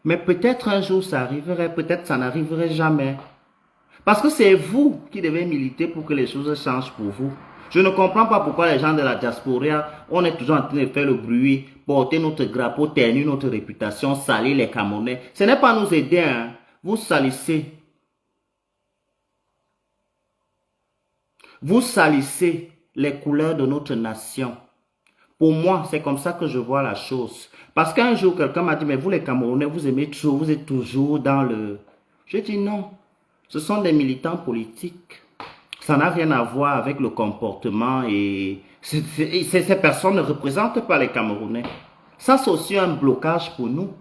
Mais peut-être un jour ça arriverait, peut-être ça n'arriverait jamais. Parce que c'est vous qui devez militer pour que les choses changent pour vous. Je ne comprends pas pourquoi les gens de la diaspora, on est toujours en train de faire le bruit, porter notre drapeau, ternir notre réputation, salir les Camerounais. Ce n'est pas nous aider, hein. Vous salissez. Vous salissez les couleurs de notre nation. Pour moi, c'est comme ça que je vois la chose. Parce qu'un jour, quelqu'un m'a dit, mais vous les Camerounais, vous aimez toujours, vous êtes toujours dans le... Je dis non. Ce sont des militants politiques. Ça n'a rien à voir avec le comportement et... Ces personnes ne représentent pas les Camerounais. Ça, c'est aussi un blocage pour nous.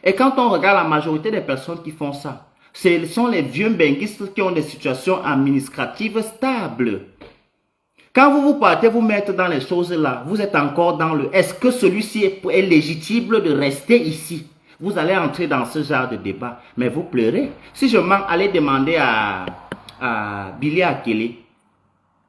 Et quand on regarde la majorité des personnes qui font ça, ce sont les vieux benguistes qui ont des situations administratives stables. Quand vous partez vous mettre dans les choses là, vous êtes encore dans le... Est-ce que celui-ci est légitime de rester ici? Vous allez entrer dans ce genre de débat. Mais vous pleurez. Si je mens, allez demander à Billy Akele.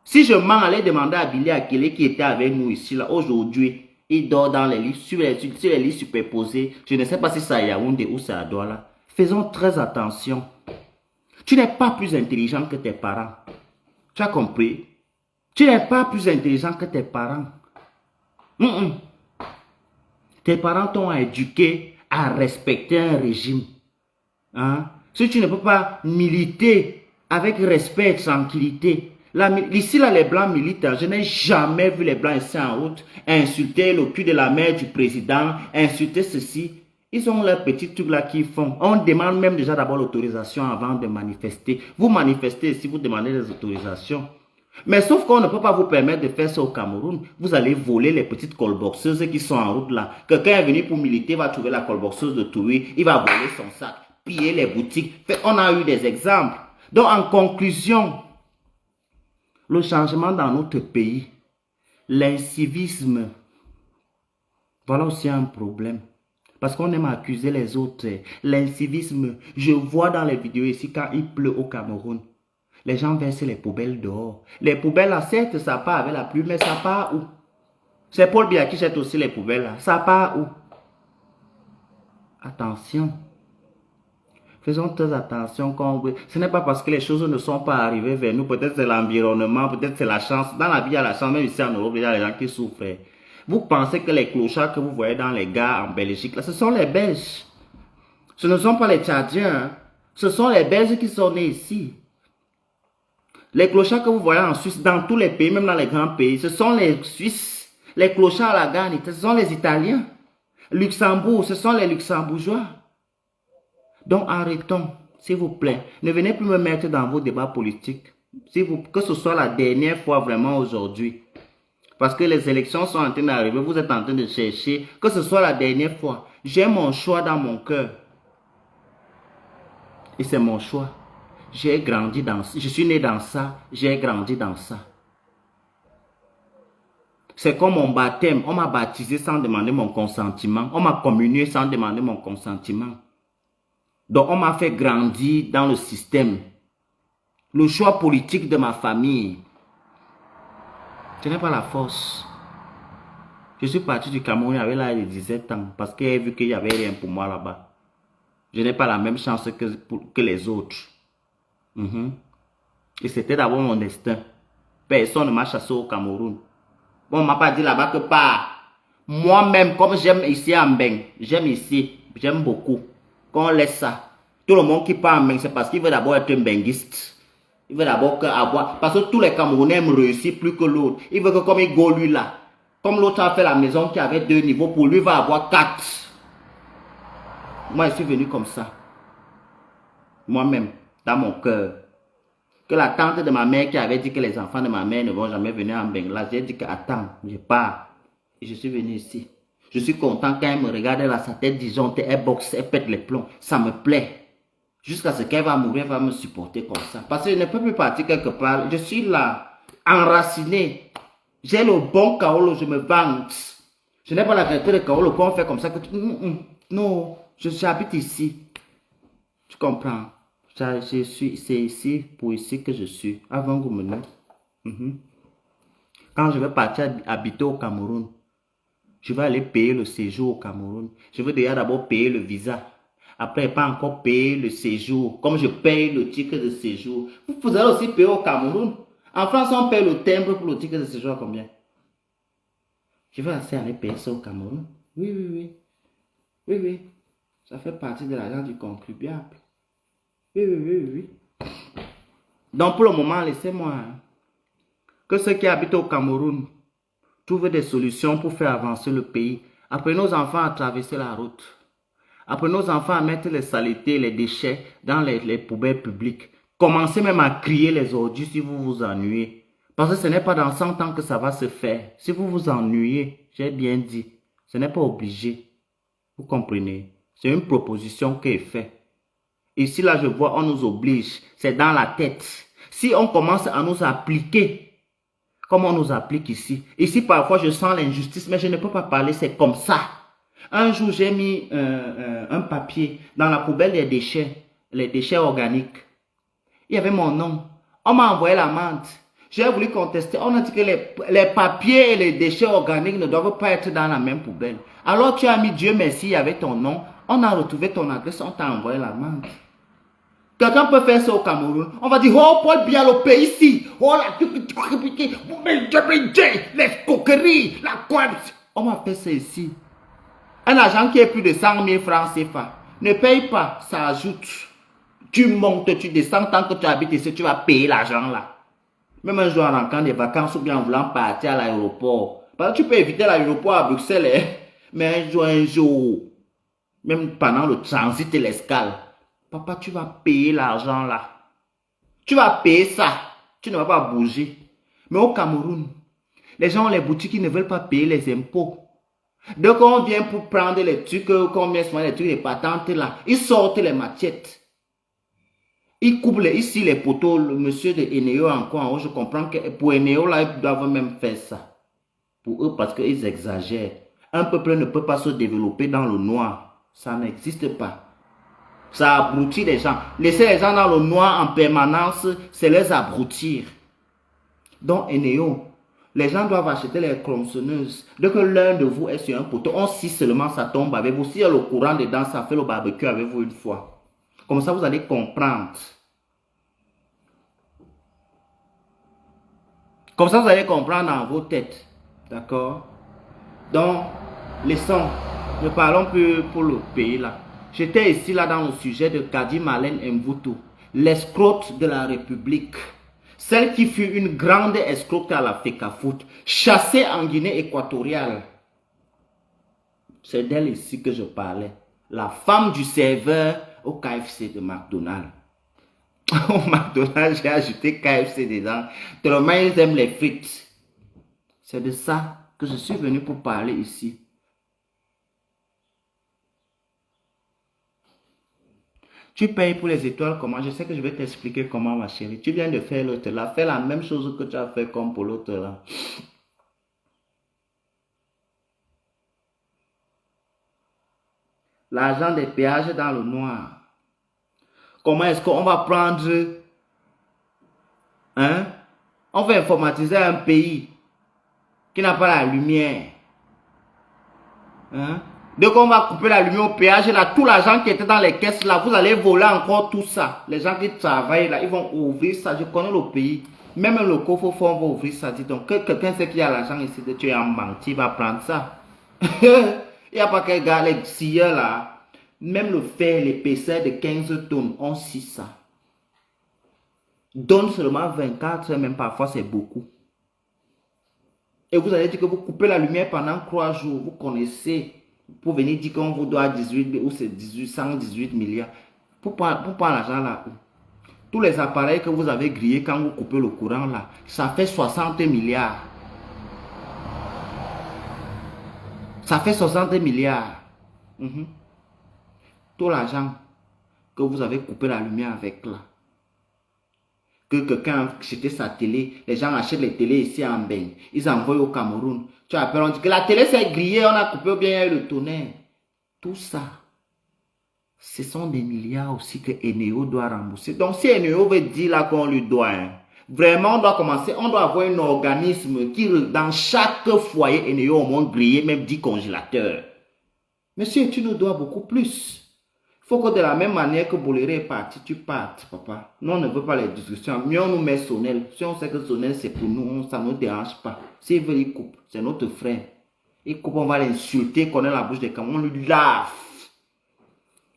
Si je mens, allez demander à Billy Akele qui était avec nous ici là. Aujourd'hui, il dort dans les lits, sur les lits superposés. Je ne sais pas si c'est à Yaoundé ou c'est à Douala. Faisons très attention. Tu n'es pas plus intelligent que tes parents. Tu as compris? Tu n'es pas plus intelligent que tes parents. Tes parents t'ont éduqué à respecter un régime. Hein? Si tu ne peux pas militer avec respect et tranquillité. Ici, là, les Blancs militent. Je n'ai jamais vu les Blancs ici en route insulter le cul de la mère du président, insulter ceci. Ils ont leurs petits trucs là qu'ils font. On demande même déjà d'abord l'autorisation avant de manifester. Vous manifestez si vous demandez des autorisations. Mais sauf qu'on ne peut pas vous permettre de faire ça au Cameroun. Vous allez voler les petites colboxeuses qui sont en route là. Quelqu'un est venu pour militer, va trouver la colboxeuse de Toué, il va voler son sac, piller les boutiques. On a eu des exemples. Donc en conclusion, le changement dans notre pays, l'incivisme, voilà aussi un problème. Parce qu'on aime accuser les autres. L'incivisme, je vois dans les vidéos ici quand il pleut au Cameroun. Les gens versent les poubelles dehors. Les poubelles là, certes, ça part avec la pluie, mais ça part où? C'est Paul Biya qui jette aussi les poubelles là. Ça part où? Attention. Faisons très attention quand ce n'est pas parce que les choses ne sont pas arrivées vers nous. Peut-être c'est l'environnement, peut-être c'est la chance. Dans la vie, il y a la chance. Même ici en Europe, il y a les gens qui souffrent. Vous pensez que les clochards que vous voyez dans les gares en Belgique, là, ce sont les Belges. Ce ne sont pas les Tchadiens. Hein. Ce sont les Belges qui sont nés ici. Les clochards que vous voyez en Suisse, dans tous les pays, même dans les grands pays, ce sont les Suisses. Les clochards à la gare, ce sont les Italiens. Luxembourg, ce sont les Luxembourgeois. Donc arrêtons, s'il vous plaît. Ne venez plus me mettre dans vos débats politiques. Que ce soit la dernière fois vraiment aujourd'hui. Parce que les élections sont en train d'arriver, vous êtes en train de chercher. Que ce soit la dernière fois. J'ai mon choix dans mon cœur. Et c'est mon choix. J'ai grandi dans ça. Je suis né dans ça. J'ai grandi dans ça. C'est comme mon baptême. On m'a baptisé sans demander mon consentement. On m'a communié sans demander mon consentement. Donc on m'a fait grandir dans le système. Le choix politique de ma famille. Ce n'est pas la force. Je suis parti du Cameroun avec l'âge de 17 ans. Parce que j'ai vu qu'il n'y avait rien pour moi là-bas. Je n'ai pas la même chance que les autres. Et c'était d'abord mon destin. Personne ne m'a chassé au Cameroun. Bon, on ne m'a pas dit là-bas que pas. Moi-même, comme j'aime ici à Mbeng, j'aime ici, j'aime beaucoup. Quand on laisse ça, tout le monde qui part en Mbeng, c'est parce qu'il veut d'abord être un benguiste. Il veut d'abord avoir. Parce que tous les Camerounais aiment réussir plus que l'autre. Il veut que comme il go lui là, comme l'autre a fait la maison qui avait 2 niveaux, pour lui il va avoir 4. Moi, je suis venu comme ça. Moi-même, dans mon cœur. Que la tante de ma mère qui avait dit que les enfants de ma mère ne vont jamais venir en Bengla, j'ai dit que attends, je pars. Et je suis venu ici. Je suis content quand elle me regarde là, sa tête disjonctée, elle boxe, elle pète les plombs. Ça me plaît. Jusqu'à ce qu'elle va mourir, elle va me supporter comme ça. Parce que je ne peux plus partir quelque part. Je suis là, enraciné. J'ai le bon kaolo, je me vante. Je n'ai pas la qualité de kaolo qu'on fait comme ça. Non, j'habite ici. Tu comprends? C'est ici, pour ici que je suis. Avant que vous me Quand je vais partir habiter au Cameroun, je vais aller payer le séjour au Cameroun. Je veux déjà d'abord payer le visa. Après, pas encore payer le séjour. Comme je paye le ticket de séjour. Vous allez aussi payer au Cameroun. En France, on paye le timbre pour le ticket de séjour à combien? Je vais assez aller payer ça au Cameroun. Oui. Ça fait partie de l'argent du contribuable. Oui. Donc pour le moment, laissez-moi que ceux qui habitent au Cameroun trouvent des solutions pour faire avancer le pays. Apprenez nos enfants à traverser la route. Apprenez nos enfants à mettre les saletés, les déchets dans les poubelles publiques. Commencez même à crier les ordures si vous vous ennuyez. Parce que ce n'est pas dans 100 ans que ça va se faire. Si vous vous ennuyez, j'ai bien dit, ce n'est pas obligé. Vous comprenez? C'est une proposition qui est faite. Ici, là, je vois, on nous oblige. C'est dans la tête. Si on commence à nous appliquer, comme on nous applique ici. Ici, parfois, je sens l'injustice, mais je ne peux pas parler, c'est comme ça. Un jour, j'ai mis un papier dans la poubelle des déchets, les déchets organiques. Il y avait mon nom. On m'a envoyé l'amende. J'ai voulu contester. On a dit que les papiers et les déchets organiques ne doivent pas être dans la même poubelle. Alors tu as mis Dieu merci, il y avait ton nom. On a retrouvé ton adresse, on t'a envoyé l'amende. Quelqu'un peut faire ça au Cameroun. On va dire, oh, Paul Biya, le pays ici. Oh, les coqueries, la corruption. On va faire ça ici. Un agent qui est plus de 100 000 francs CFA ne paye pas, ça ajoute. Tu montes, tu descends, tant que tu habites ici, tu vas payer l'argent là. Même un jour en rentrant des vacances ou bien en voulant partir à l'aéroport. Parce que tu peux éviter l'aéroport à Bruxelles, hein? Mais un jour. même pendant le transit et l'escale. Papa, tu vas payer l'argent là. Tu vas payer ça. Tu ne vas pas bouger. Mais au Cameroun, les gens ont les boutiques qui ne veulent pas payer les impôts. Donc on vient pour prendre les trucs, combien sont les trucs, les patentes là. Ils sortent les machettes. Ils coupent ici les poteaux. Le monsieur de Eneo encore en haut, je comprends que pour Eneo là, ils doivent même faire ça. Pour eux, parce qu'ils exagèrent. Un peuple ne peut pas se développer dans le noir. Ça n'existe pas. Ça abrutit les gens. Laisser les gens dans le noir en permanence, c'est les abrutir. Donc, Eneo, les gens doivent acheter les tronçonneuses. Dès que l'un de vous est sur un poteau, on scie seulement, ça tombe avec vous. S'il y a le courant dedans, ça fait le barbecue avec vous une fois. Comme ça, vous allez comprendre. Comme ça, vous allez comprendre dans vos têtes. D'accord? Donc, laissons. Ne parlons plus pour le pays là. J'étais ici là dans le sujet de Kadi Marlène Mvutu, l'escroque de la République. Celle qui fut une grande escroque à la FECAFOOT, chassée en Guinée équatoriale. C'est d'elle ici que je parlais. La femme du serveur au KFC de McDonald's. Au McDonald's, j'ai ajouté KFC dedans. Tellement ils aiment les frites. C'est de ça que je suis venu pour parler ici. Tu payes pour les étoiles comment? Je sais que je vais t'expliquer comment, ma chérie. Tu viens de faire l'autre là. Fais la même chose que tu as fait comme pour l'autre là. L'argent des péages dans le noir. Comment est-ce qu'on va prendre... Hein? On va informatiser un pays qui n'a pas la lumière. Hein? Donc on va couper la lumière au péage là, tout l'argent qui était dans les caisses là, vous allez voler encore tout ça. Les gens qui travaillent là, ils vont ouvrir ça. Je connais le pays. Même le coffre fort va ouvrir ça. Dis donc, que quelqu'un sait qu'il y a l'argent ici, tu es en banque, il va prendre ça. Il n'y a pas qu'un gars, les scieurs là. Même le fer, l'épaisseur de 15 tonnes, on scie ça. Donne seulement 24 heures, même parfois c'est beaucoup. Et vous allez dire que vous coupez la lumière pendant 3 jours, vous connaissez. Pour venir dire qu'on vous doit 18 ou c'est 118 milliards. Pour prendre l'argent là. Tous les appareils que vous avez grillés quand vous coupez le courant là, ça fait 60 milliards. Ça fait 60 milliards. Tout l'argent que vous avez coupé la lumière avec là. Que quelqu'un a acheté sa télé, les gens achètent les télés ici en Benin, ils envoient au Cameroun. Tu appelles, on dit que la télé s'est grillée, on a coupé bien le tonnerre. Tout ça, ce sont des milliards aussi que Eneo doit rembourser. Donc si Eneo veut dire là qu'on lui doit, vraiment on doit commencer, on doit avoir un organisme qui dans chaque foyer Eneo au moins grillé même 10 congélateurs. Monsieur, tu nous dois beaucoup plus. Il faut que de la même manière que Boléré est parti, tu partes, papa. Nous, on ne veut pas les discussions. Mieux on nous met Sonel. Si on sait que Sonel, c'est pour nous, ça ne nous dérange pas. S'il veut, il coupe. C'est notre frère. Il coupe, on va l'insulter, qu'on ait la bouche des camons. On lui lave.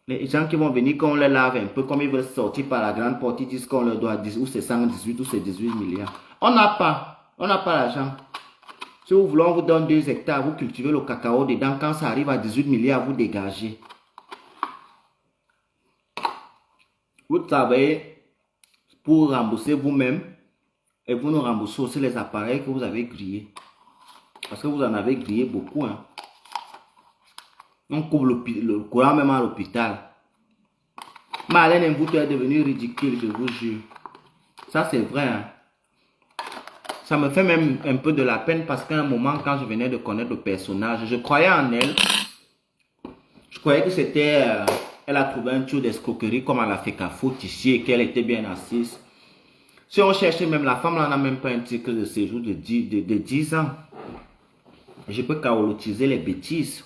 Les gens qui vont venir, qu'on les lave un peu, comme ils veulent sortir par la grande porte, ils disent qu'on leur doit 10, ou c'est 118, ou c'est 18 milliards. On n'a pas l'argent. Si vous voulez, on vous donne 2 hectares, vous cultivez le cacao dedans. Quand ça arrive à 18 milliards, vous dégagez. Vous travaillez pour rembourser vous-même et vous nous remboursez aussi les appareils que vous avez grillés. Parce que vous en avez grillé beaucoup. Hein. On coupe le courant même à l'hôpital. Marlène Mvutu est devenue ridicule, je vous jure. Ça c'est vrai. Hein. Ça me fait même un peu de la peine parce qu'à un moment, quand je venais de connaître le personnage, je croyais en elle. Je croyais que c'était... elle a trouvé un tour d'escroquerie comme elle a fait FECAFOOT ici et qu'elle était bien assise. Si on cherchait même la femme, là n'a même pas un titre de séjour de 10 ans. Je peux chaotiser les bêtises.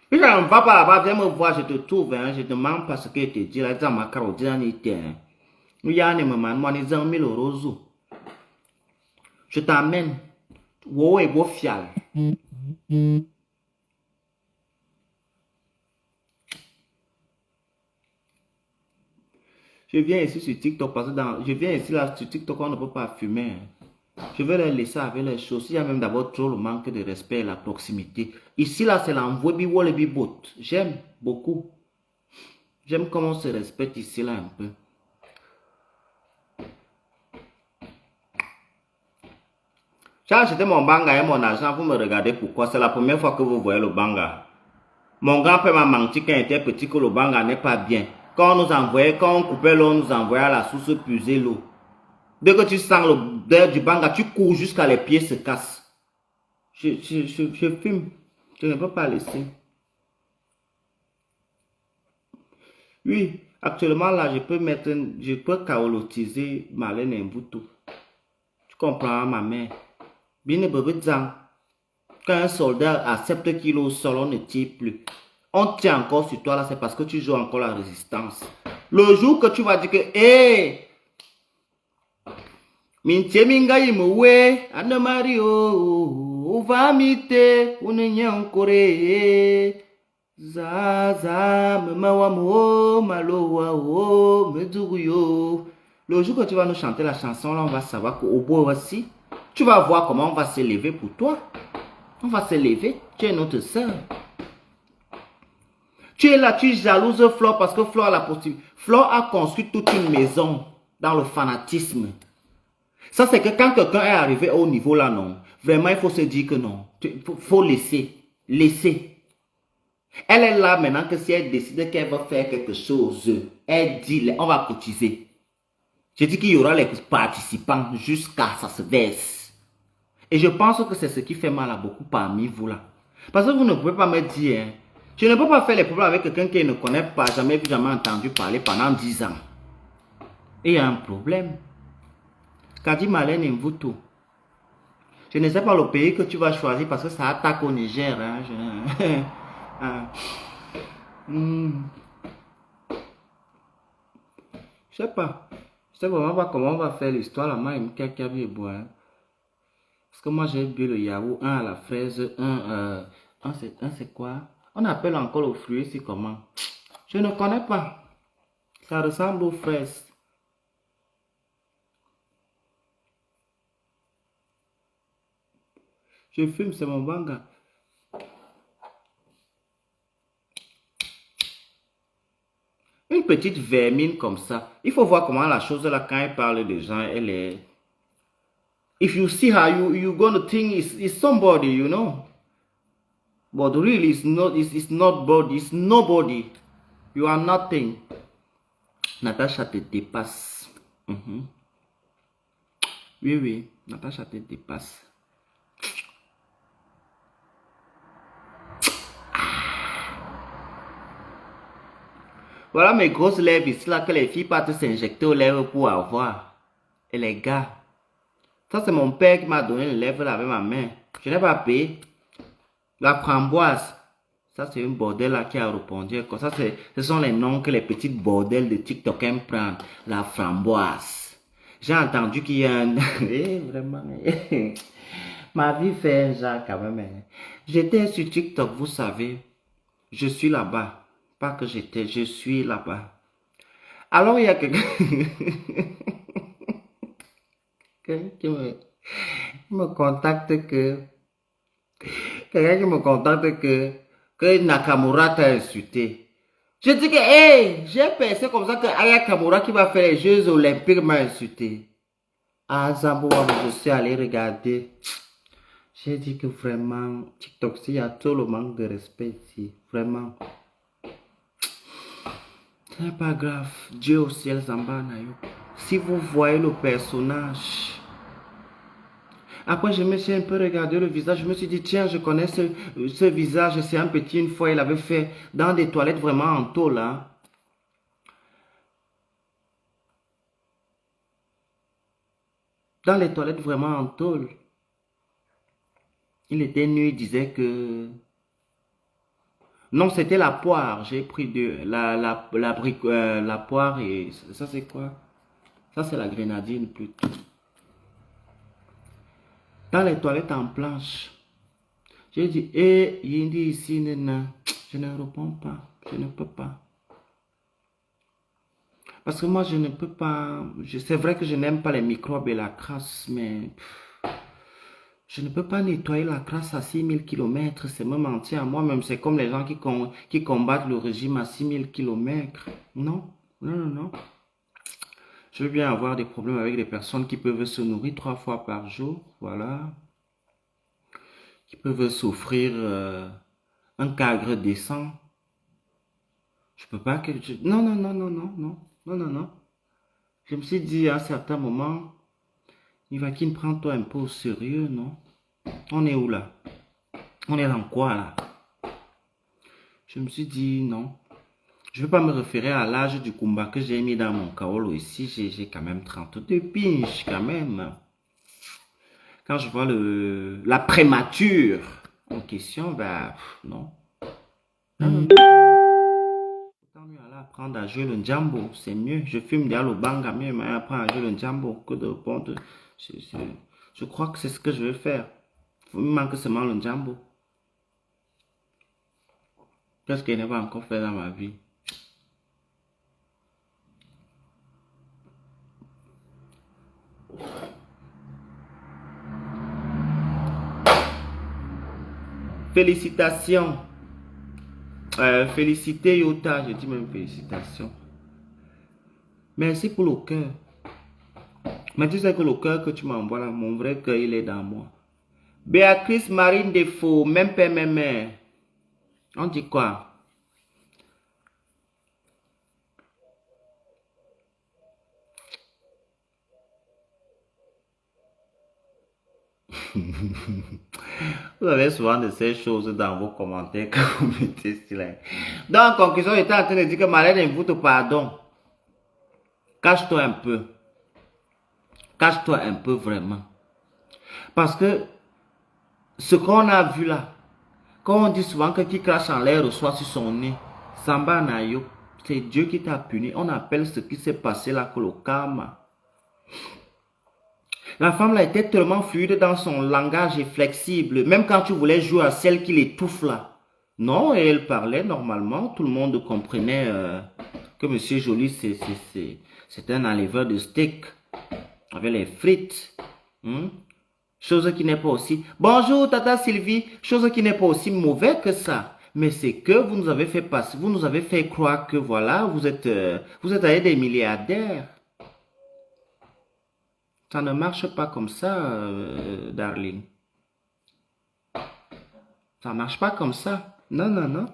Puis je ne va pas là-bas, viens me voir, je te trouve, hein, je te demande pas ce que te dit là, dans ma carotte, dans les terres. Nous y a un moment, moi, nous avons mis le roseau. Je t'amène. Wow, et beau fial. Je viens ici sur TikTok parce que je viens ici là sur TikTok, on ne peut pas fumer. Je vais les laisser avec les choses. Il y a même d'abord trop le manque de respect et la proximité. Ici, là, c'est l'envoi biwole bibot. J'aime beaucoup. J'aime comment on se respecte ici, là, un peu. J'ai acheté mon banga et mon argent, vous me regardez pourquoi. C'est la première fois que vous voyez le banga. Mon grand-père m'a menti quand il était petit que le banga n'est pas bien. Quand on nous envoyait, quand on coupait l'eau, on nous envoyait à la source puiser l'eau. Dès que tu sens l'odeur du banga, tu cours jusqu'à les pieds se cassent. Je fume. Je ne peux pas laisser. Oui, actuellement là, je peux kaolotiser Marlène Mvuto. Tu comprends, ma mère? Bien bébé Zang. Quand un soldat accepte qu'il est au sol, on ne tire plus. On tient encore sur toi là, c'est parce que tu joues encore la résistance. Le jour que tu vas dire que, hé, mintie minga imuwe, Anne Mario, uvamite, unenyankore, zaza, memawamo, malowa, meduguyo. Le jour que tu vas nous chanter la chanson là, on va savoir qu'au bout aussi, tu vas voir comment on va s'élever pour toi. On va s'élever, tu es notre soeur. Tu es là, tu jalouses Flore parce que Flore a la possibilité. Flore a construit toute une maison dans le fanatisme. Ça, c'est que quand quelqu'un est arrivé au niveau là, non. Vraiment, il faut se dire que non. Il faut laisser. Laisser. Elle est là maintenant que si elle décide qu'elle va faire quelque chose, elle dit, on va cotiser. Je dis qu'il y aura les participants jusqu'à ça se verse. Et je pense que c'est ce qui fait mal à beaucoup parmi vous là. Parce que vous ne pouvez pas me dire, hein, je ne peux pas faire les problèmes avec quelqu'un qui ne connaît pas, jamais vu, jamais entendu parler pendant 10 ans. Et il y a un problème. Qu'a dit Marlène Mvuto? Je ne sais pas le pays que tu vas choisir parce que ça attaque au Niger. Hein. Je sais pas. Je sais vraiment pas comment on va faire l'histoire là. Moi, quelqu'un veut boire. Parce que moi, j'ai bu le yaourt, un à la fraise, un c'est quoi? On appelle encore le fruit ici comment? Je ne connais pas. Ça ressemble aux fraises. Je fume, c'est mon banga. Une petite vermine comme ça. Il faut voir comment la chose là, quand elle parle des gens, elle est... If you see her, you gonna think it's somebody, you know. But really, it's not body, it's nobody. You are nothing. Natacha te dépasse. Oui, oui, Natacha te dépasse. Voilà mes grosses lèvres ici là que les filles partent s'injecter aux lèvres pour avoir. Et les gars, ça c'est mon père qui m'a donné les lèvres là avec ma main. Je n'ai pas payé. La framboise, ça c'est une bordel là qui a répondu. Ça, ce sont les noms que les petites bordels de TikTok aiment prendre. La framboise. J'ai entendu qu'il y a un... vraiment... Ma vie fait un genre quand même. J'étais sur TikTok, vous savez. Je suis là-bas. Pas que j'étais, je suis là-bas. Alors il y a quelqu'un qui me contacte que... Quelqu'un qui me contacte que Nakamura t'a insulté. Je dis que, hey, j'ai pensé comme ça que Aya Kamura qui va faire les Jeux Olympiques m'a insulté. Ah, Zamboua, je suis allé regarder. J'ai dit que vraiment, TikTok, il y a tout le manque de respect ici. Vraiment. Ce n'est pas grave. Dieu au ciel, Zamba Nayo. Si vous voyez le personnage. Après, je me suis un peu regardé le visage. Je me suis dit, tiens, je connais ce visage. C'est un petit, une fois, il avait fait dans des toilettes vraiment en tôle. Hein. Dans les toilettes vraiment en tôle. Il était nu, il disait que... Non, c'était la poire. J'ai pris la poire et... Ça, c'est quoi? Ça, c'est la grenadine plutôt. Dans les toilettes en planche. J'ai dit, eh, Yindi ici, nana. Je ne réponds pas. Je ne peux pas. Parce que moi, je ne peux pas... C'est vrai que je n'aime pas les microbes et la crasse, mais... Je ne peux pas nettoyer la crasse à 6000 km, c'est me mentir à moi-même. C'est comme les gens qui combattent le régime à 6000 km. Non, non, non, non. Je veux bien avoir des problèmes avec des personnes qui peuvent se nourrir 3 fois par jour, voilà. Qui peuvent s'offrir un cadre décent. Je peux pas que... Non, non, non, non, non, non, non, non, non. Je me suis dit à un certain moment, Ivakin, prends-toi un peu au sérieux, non? On est où là? On est dans quoi là? Je me suis dit non. Je ne vais pas me référer à l'âge du combat que j'ai mis dans mon kaolo ici. J'ai quand même 32 pinches quand même. Quand je vois la prémature en question, ben non. Autant mieux aller apprendre à jouer le Njambo, c'est mieux. Je fume déjà le banga, mieux mais apprendre à jouer le Njambo que de répondre. Je crois que c'est ce que je vais faire. Il me manque seulement le Njambo. Qu'est-ce que je n'ai pas encore fait dans ma vie? Félicitations. Félicité Yota, je dis même félicitations. Merci pour le cœur. Mais tu sais que le cœur que tu m'envoies là, mon vrai cœur, il est dans moi. Béatrice Marine Défaut, même père, même mère. On dit quoi? Vous avez souvent de ces choses dans vos commentaires que vous mettez sur là. Donc, en conclusion, j'étais en train de dire que Marlène invite pardon. Cache-toi un peu. Cache-toi un peu vraiment. Parce que ce qu'on a vu là, quand on dit souvent que qui crache en l'air reçoit sur son nez, Samba Nayo, c'est Dieu qui t'a puni. On appelle ce qui s'est passé là que le karma. La femme là était tellement fluide dans son langage et flexible, même quand tu voulais jouer à celle qui l'étouffe là. Non, et elle parlait normalement, tout le monde comprenait que Monsieur Joly c'est un enleveur de steak avec les frites. Chose qui n'est pas aussi... Bonjour Tata Sylvie, chose qui n'est pas aussi mauvais que ça. Mais c'est que vous nous avez fait passer, vous nous avez fait croire que voilà, vous êtes avec des milliardaires. Ça ne marche pas comme ça, darling. Ça marche pas comme ça. Non, non, non.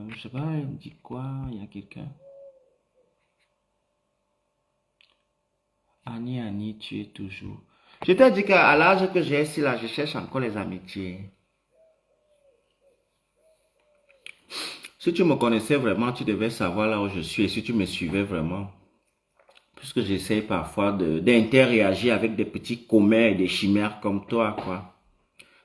Je sais pas, il me dit quoi? Il y a quelqu'un. Annie, tu es toujours. Je t'ai dit qu'à l'âge que j'ai ici, là, je cherche encore les amitiés. Si tu me connaissais vraiment, tu devais savoir là où je suis. Et si tu me suivais vraiment, puisque j'essaie parfois d'interagir avec des petits commères et des chimères comme toi, quoi.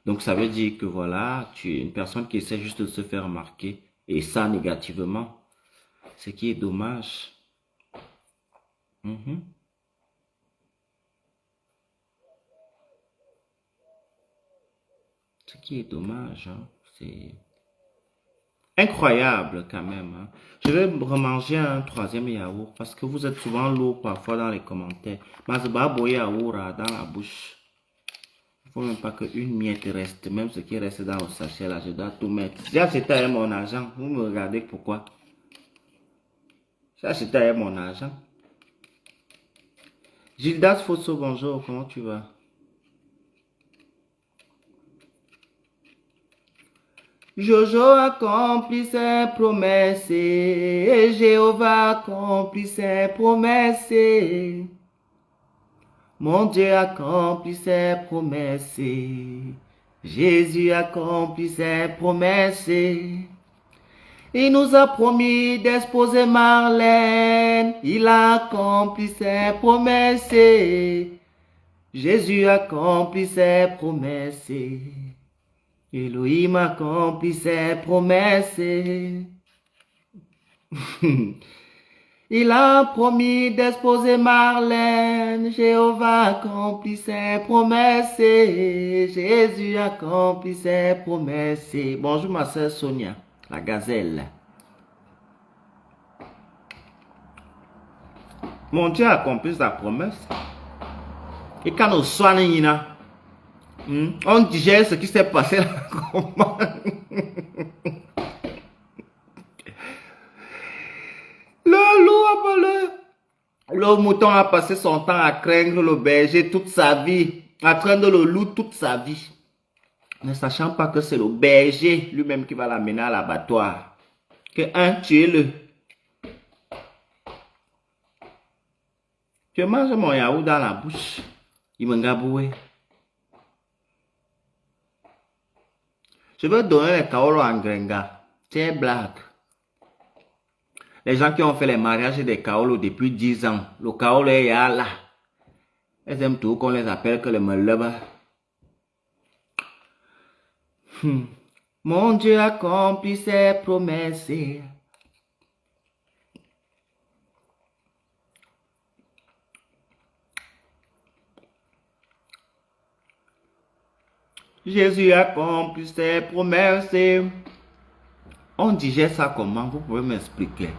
Donc ça veut dire que voilà, tu es une personne qui essaie juste de se faire remarquer. Et ça négativement. Ce qui est dommage. Ce qui est dommage, hein. C'est incroyable quand même. Hein. Je vais remanger un troisième yaourt parce que vous êtes souvent lourd parfois dans les commentaires. Mazbabo yaourt dans la bouche. Il ne faut même pas qu'une miette reste. Même ce qui reste dans le sachet là, je dois tout mettre. J'ai acheté avec mon argent. Vous me regardez pourquoi? J'ai acheté avec mon argent. Gildas Fosso, bonjour. Comment tu vas? Jojo accomplit ses promesses, et Jéhovah accomplit ses promesses. Mon Dieu accomplit ses promesses, Jésus accomplit ses promesses. Il nous a promis d'exposer Marlène, il a accompli ses promesses. Jésus accomplit ses promesses. Elohim accomplit ses promesses. Il a promis d'exposer Marlène. Jéhovah accomplit ses promesses. Jésus accomplit ses promesses. Bonjour ma soeur Sonia, la gazelle. Mon Dieu a accompli sa promesse. Et quand on soigne, on digère ce qui s'est passé là. Comment? Le loup a parlé. Le mouton a passé son temps à craindre le berger toute sa vie, à craindre le loup toute sa vie, ne sachant pas que c'est le berger lui-même qui va l'amener à l'abattoir. Que tuez-le. Je mange mon yaourt dans la bouche. Il me gaboué. Je veux donner les kaolos en Grenga. C'est blague. Les gens qui ont fait les mariages des kaolos depuis 10 ans, le kaolo est là. Ils aiment tout qu'on les appelle que le meleba. Mon Dieu accomplit ses promesses. Jésus accomplit ses promesses. On digère ça comment? Vous pouvez m'expliquer?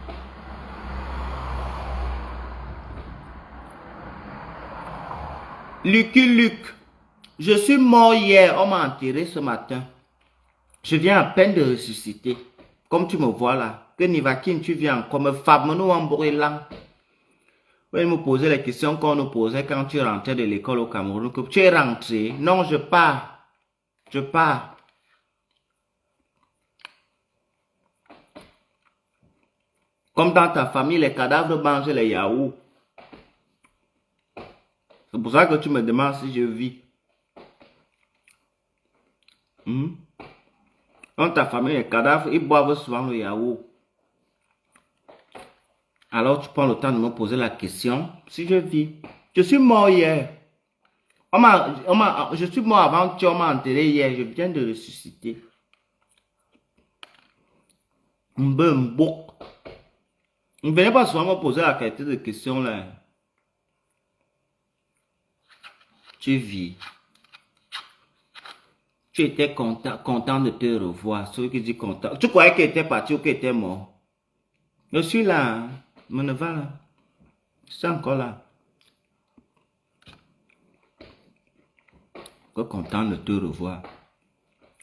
Lucky Luke, je suis mort hier, on m'a enterré ce matin. Je viens à peine de ressusciter. Comme tu me vois là. Que Nivakin, tu viens encore me femme nous en brûlant. Oui, me poser les questions qu'on nous posait quand tu rentrais de l'école au Cameroun. Que tu es rentré. Non, je pars. Je pars. Comme dans ta famille, les cadavres mangent les yaourts. C'est pour ça que tu me demandes si je vis. Dans ta famille, les cadavres, ils boivent souvent le yaourt. Alors tu prends le temps de me poser la question si je vis. Je suis mort hier. Je suis mort avant que on m'a enterré hier. Je viens de ressusciter. Ne venez pas souvent me poser la qualité de question là. Tu vis. Tu étais content de te revoir. Celui qui dit content. Tu croyais qu'il était parti ou qu'il était mort? Je suis là. Mon neveu là. Je suis encore là. Je suis content de te revoir.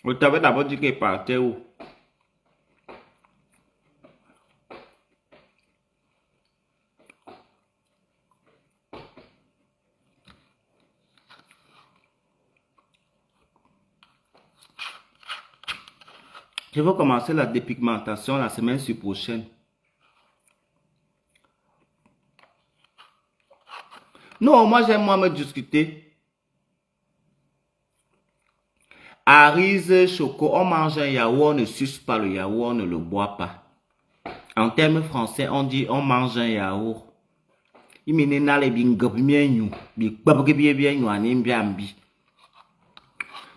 Je t'avais d'abord dit qu'il partait où? Je vais commencer la dépigmentation la semaine prochaine. Non, moi j'aime me discuter. Arise, choco, on mange un yaourt, on ne suce pas le yaourt, on ne le boit pas. En termes français, on dit on mange un yaourt. Il m'a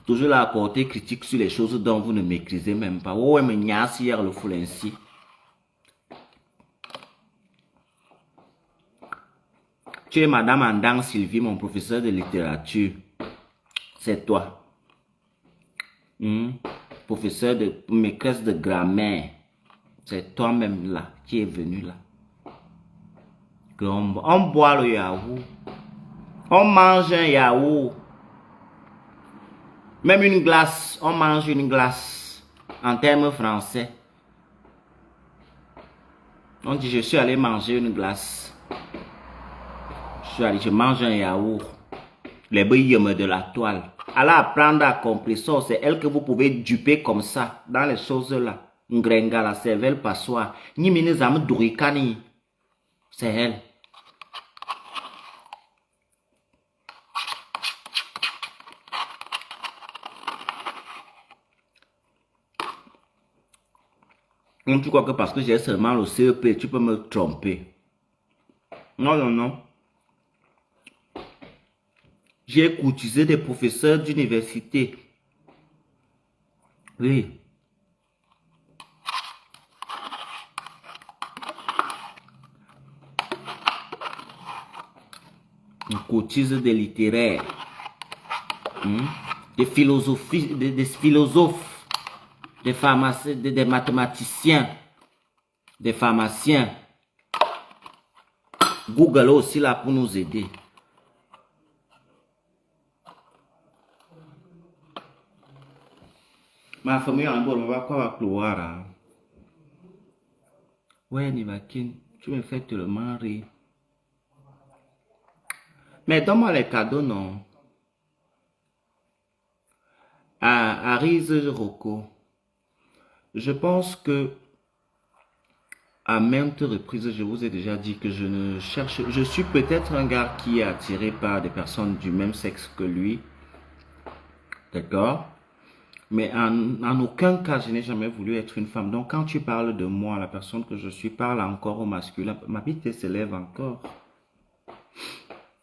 toujours la apporter critique sur les choses dont vous ne maîtrisez même pas. Ouais, mais niasse hier le foule ainsi. Tu es Madame Andang Sylvie, mon professeur de littérature. C'est toi. Professeur de maîtresse de grammaire. C'est toi-même là qui est venu là. On boit le yaourt. On mange un yaourt. Même une glace, on mange une glace. En termes français. On dit je suis allé manger une glace. Je mange un yaourt. Les bouillons de la toile. Allez apprendre à comprendre. C'est elle que vous pouvez duper comme ça. Dans les choses là. Ngrenga, la cervelle passoire. Ni minezam durikani. C'est elle. Donc tu crois que parce que j'ai seulement le CEP, tu peux me tromper? Non, non, non. J'ai courtisé des professeurs d'université. Oui. On courtise des littéraires. Des philosophies, des philosophes. Des pharmaciens, des mathématiciens, des pharmaciens. Google est aussi là pour nous aider. Ma famille en bas, on va quoi va pleurer. Hein? Ouais, Nivakin, tu me fais tellement rire. Mais donne-moi les cadeaux, non? Arise Rocco, je pense que à maintes reprises, je vous ai déjà dit que je ne cherche... Je suis peut-être un gars qui est attiré par des personnes du même sexe que lui. D'accord? Mais en aucun cas, je n'ai jamais voulu être une femme. Donc, quand tu parles de moi, la personne que je suis parle encore au masculin. Ma bite se lève encore.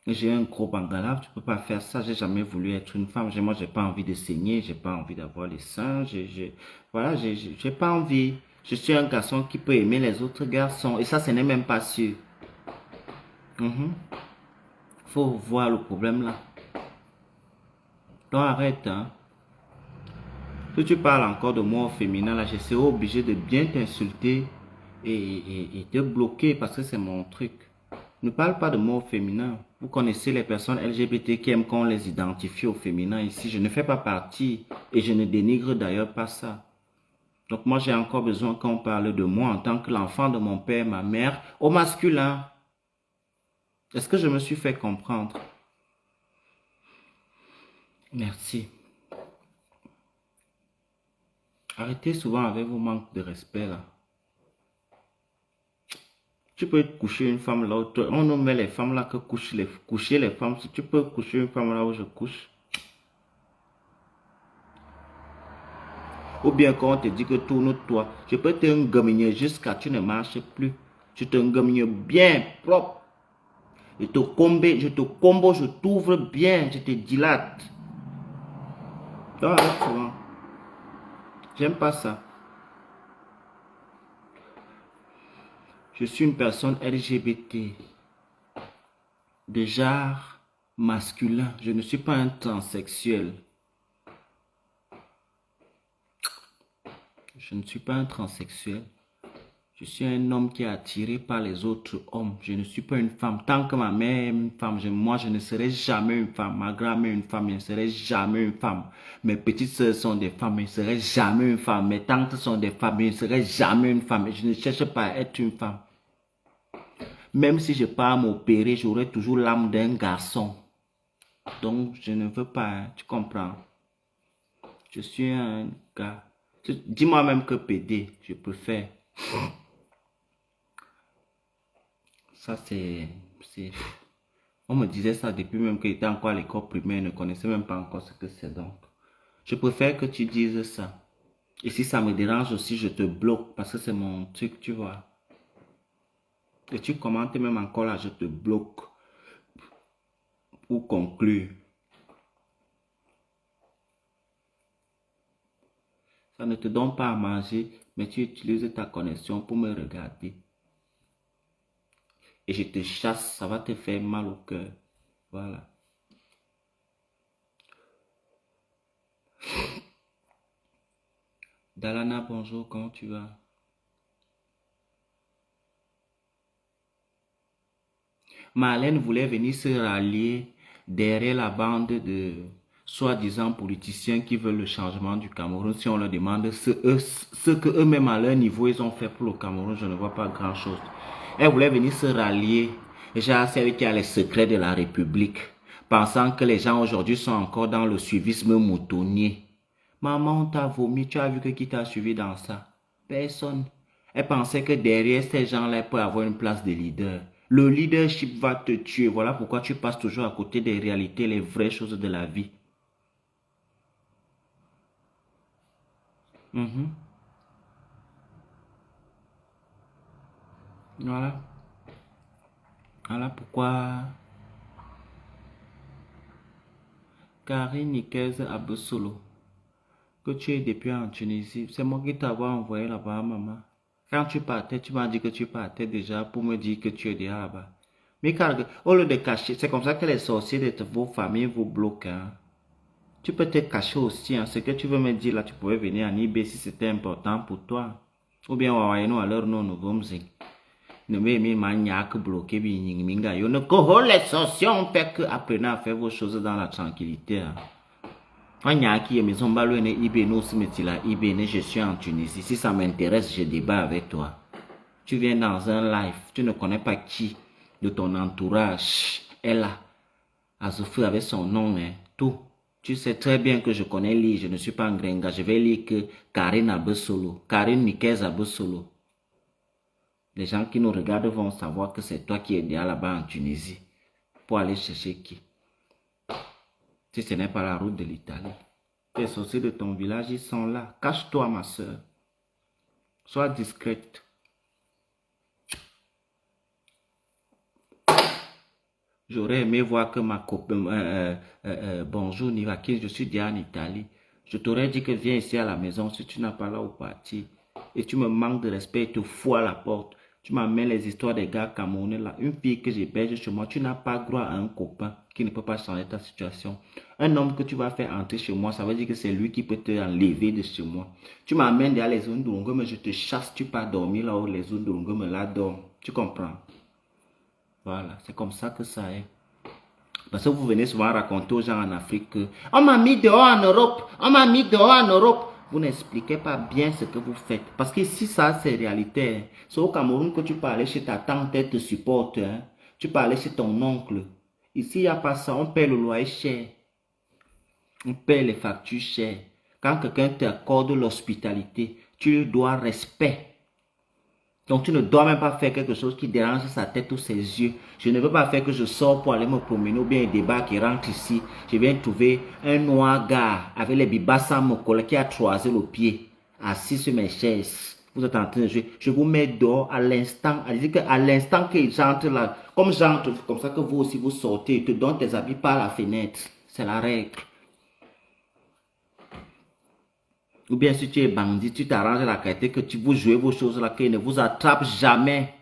J'ai un gros bangalave, tu peux pas faire ça. J'ai jamais voulu être une femme. Moi, j'ai pas envie de saigner, j'ai pas envie d'avoir les seins. Voilà, j'ai pas envie. Je suis un garçon qui peut aimer les autres garçons. Et ça, ce n'est même pas sûr. Faut voir le problème là. Donc arrête, hein. Si tu parles encore de moi au féminin, là, je serai obligé de bien t'insulter et te bloquer parce que c'est mon truc. Ne parle pas de moi au féminin. Vous connaissez les personnes LGBT qui aiment qu'on les identifie au féminin ici. Je ne fais pas partie et je ne dénigre d'ailleurs pas ça. Donc moi, j'ai encore besoin qu'on parle de moi en tant que l'enfant de mon père, ma mère, au masculin. Est-ce que je me suis fait comprendre? Merci. Arrêtez souvent avec vos manques de respect là. Tu peux coucher une femme là où on nous met les femmes là que coucher les femmes. Si tu peux coucher une femme là où je couche. Ou bien quand on te dit que tourne-toi, je peux te engaminer jusqu'à tu ne marches plus. Je te engamine bien propre. Je te combo, je t'ouvre bien, je te dilate. Donc arrête souvent. J'aime pas ça. Je suis une personne LGBT. De genre masculin. Je ne suis pas un transsexuel. Je ne suis pas un transsexuel. Je suis un homme qui est attiré par les autres hommes. Je ne suis pas une femme. Tant que ma mère est une femme, moi je ne serai jamais une femme. Ma grand-mère est une femme, je ne serai jamais une femme. Mes petites soeurs sont des femmes, je ne serai jamais une femme. Mes tantes sont des femmes, je ne serai jamais une femme. Et je ne cherche pas à être une femme. Même si je pars m'opérer, j'aurai toujours l'âme d'un garçon. Donc je ne veux pas, hein, tu comprends? Je suis un gars. Dis-moi même que PD, je préfère. Ça, c'est... On me disait ça depuis même que j'étais encore à l'école primaire, ne connaissais même pas encore ce que c'est donc. Je préfère que tu dises ça. Et si ça me dérange aussi, je te bloque parce que c'est mon truc, tu vois. Et tu commentes même encore là, je te bloque. Pour conclure. Ça ne te donne pas à manger, mais tu utilises ta connexion pour me regarder. Et je te chasse, ça va te faire mal au cœur. Voilà. Dalana, bonjour, comment tu vas? Marlène voulait venir se rallier derrière la bande de soi-disant politiciens qui veulent le changement du Cameroun. Si on leur demande ce que eux-mêmes à leur niveau ils ont fait pour le Cameroun, je ne vois pas grand-chose. Elle voulait venir se rallier, genre celle qui a les secrets de la République, pensant que les gens aujourd'hui sont encore dans le suivisme moutonnier. Maman, on t'a vomi, tu as vu que qui t'a suivi dans ça? Personne. Elle pensait que derrière ces gens-là, elle peut avoir une place de leader. Le leadership va te tuer. Voilà pourquoi tu passes toujours à côté des réalités, les vraies choses de la vie. Voilà. Voilà pourquoi Karine Nikez Abusolo, que tu es depuis en Tunisie, c'est moi qui t'avais envoyé là-bas, maman. Quand tu partais, tu m'as dit que tu partais déjà pour me dire que tu es déjà là-bas. Mais car, au lieu de cacher, c'est comme ça que les sorciers de vos familles vous bloquent. Hein. Tu peux te cacher aussi. Hein. Ce que tu veux me dire là, tu pouvais venir en IB si c'était important pour toi. Ou bien, nous alors, nous, nous vamos. Ne me mania que bloqué minga. Yo ne coho les sorciers on fait que apprenez à faire vos choses dans la tranquillité. On y a qui est maison balouine Ibé nous se met là Ibé je suis en Tunisie. Si ça m'intéresse, je débat avec toi. Tu viens dans un live, tu ne connais pas qui de ton entourage est là à souffrir avec son nom, hein, tout. Tu sais très bien que je connais lire, je ne suis pas un gringa. Je vais lire que Karine Abesolo, Karine Nikez Abesolo. Les gens qui nous regardent vont savoir que c'est toi qui es derrière là-bas en Tunisie pour aller chercher qui. Si ce n'est pas la route de l'Italie. Les sorciers de ton village, ils sont là. Cache-toi, ma soeur. Sois discrète. J'aurais aimé voir que ma copine... bonjour, Nivaki, je suis déjà en Italie. Je t'aurais dit que viens ici à la maison si tu n'as pas là où partir. Et tu me manques de respect et te fous à la porte. Tu m'amènes les histoires des gars camerounais là. Une fille que j'héberge chez moi, tu n'as pas droit à un copain qui ne peut pas changer ta situation. Un homme que tu vas faire entrer chez moi, ça veut dire que c'est lui qui peut te enlever de chez moi. Tu m'amènes derrière les zones de Longo, mais je te chasse, tu pars dormir là où les zones de Longo me la dorment. Tu comprends? Voilà, c'est comme ça que ça est. Parce que vous venez souvent raconter aux gens en Afrique que on m'a mis dehors en Europe, on m'a mis dehors en Europe. Vous n'expliquez pas bien ce que vous faites. Parce que si ça, c'est réalité, c'est au Cameroun que tu peux aller chez ta tante, elle te supporte. Hein. Tu peux aller chez ton oncle. Ici, il n'y a pas ça. On paie le loyer cher. On paie les factures chères. Quand quelqu'un t'accorde l'hospitalité, tu lui dois respect. Donc, tu ne dois même pas faire quelque chose qui dérange sa tête ou ses yeux. Je ne veux pas faire que je sors pour aller me promener ou bien un débat qui rentre ici. Je viens trouver un noir gars avec les bibasses mon collègue qui a troisé le pied, assis sur mes chaises. Vous êtes en train de jouer. Je vous mets dehors à l'instant. À l'instant qu'il j'entre là, comme j'entre, comme ça que vous aussi vous sortez, il te donne tes habits par la fenêtre. C'est la règle. Ou bien si tu es bandit, tu t'arranges la qualité que tu vous jouez vos choses là, qu'ils ne vous attrapent jamais.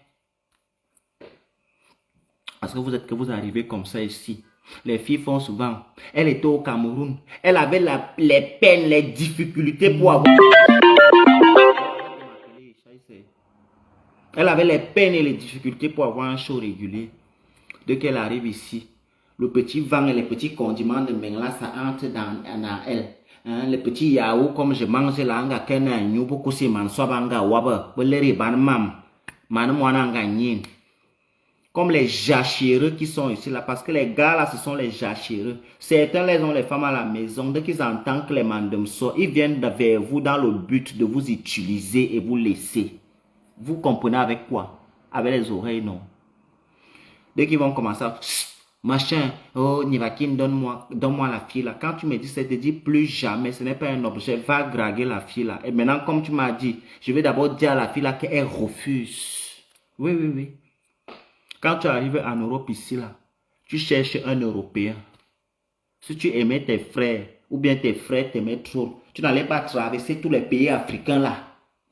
Parce que vous arrivez comme ça ici. Les filles font souvent. Elle était au Cameroun. Elle avait les peines, les difficultés pour avoir... Elle avait les peines et les difficultés pour avoir un show régulier. Dès qu'elle arrive ici, le petit vent et les petits condiments de Mengla, ça entre dans elle. Hein, les petits yaourts comme je mange là, anga kena nyu beaucoup si man swabanga waba, beleri ban mam, man mwananga nyin. Comme les jachéreux qui sont ici là, parce que les gars là, ce sont les jachéreux. Certains les ont les femmes à la maison, dès qu'ils entendent que les mandem sortent, ils viennent vers vous dans le but de vous utiliser et vous laisser. Vous comprenez avec quoi? Avec les oreilles, non. Dès qu'ils vont commencer à... Machin, oh, Nivakin, donne-moi la fille là. Quand tu me dis, ça te dit plus jamais, ce n'est pas un objet, va draguer la fille là. Et maintenant, comme tu m'as dit, je vais d'abord dire à la fille là qu'elle refuse. Oui, oui, oui. Quand tu arrives en Europe ici là, tu cherches un Européen. Si tu aimais tes frères, ou bien tes frères t'aimaient trop, tu n'allais pas traverser tous les pays africains là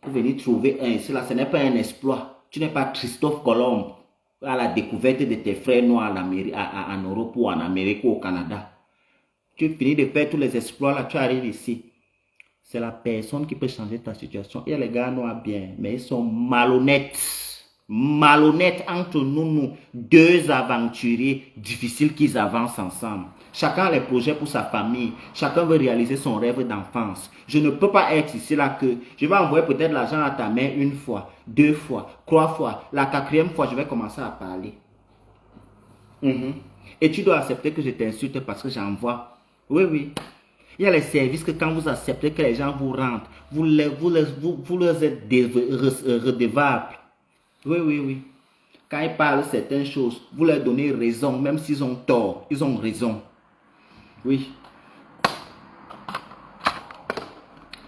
pour venir trouver un ici là. Ce n'est pas un exploit. Tu n'es pas Christophe Colomb à la découverte de tes frères noirs en Europe ou en Amérique ou au Canada. Tu finis de faire tous les exploits là, tu arrives ici. C'est la personne qui peut changer ta situation. Il y a les gars noirs bien, mais ils sont malhonnêtes. Malhonnêtes entre nous, deux aventuriers difficiles qui avancent ensemble. Chacun a les projets pour sa famille. Chacun veut réaliser son rêve d'enfance. Je ne peux pas être ici là que je vais envoyer peut-être l'argent à ta main une fois, deux fois, trois fois. La quatrième fois, je vais commencer à parler. Et tu dois accepter que je t'insulte parce que j'envoie. Oui, oui. Il y a les services que quand vous acceptez que les gens vous rentrent, vous leur êtes redevables. Oui, oui, oui. Quand ils parlent de certaines choses, vous leur donnez raison, même s'ils ont tort, ils ont raison. Oui.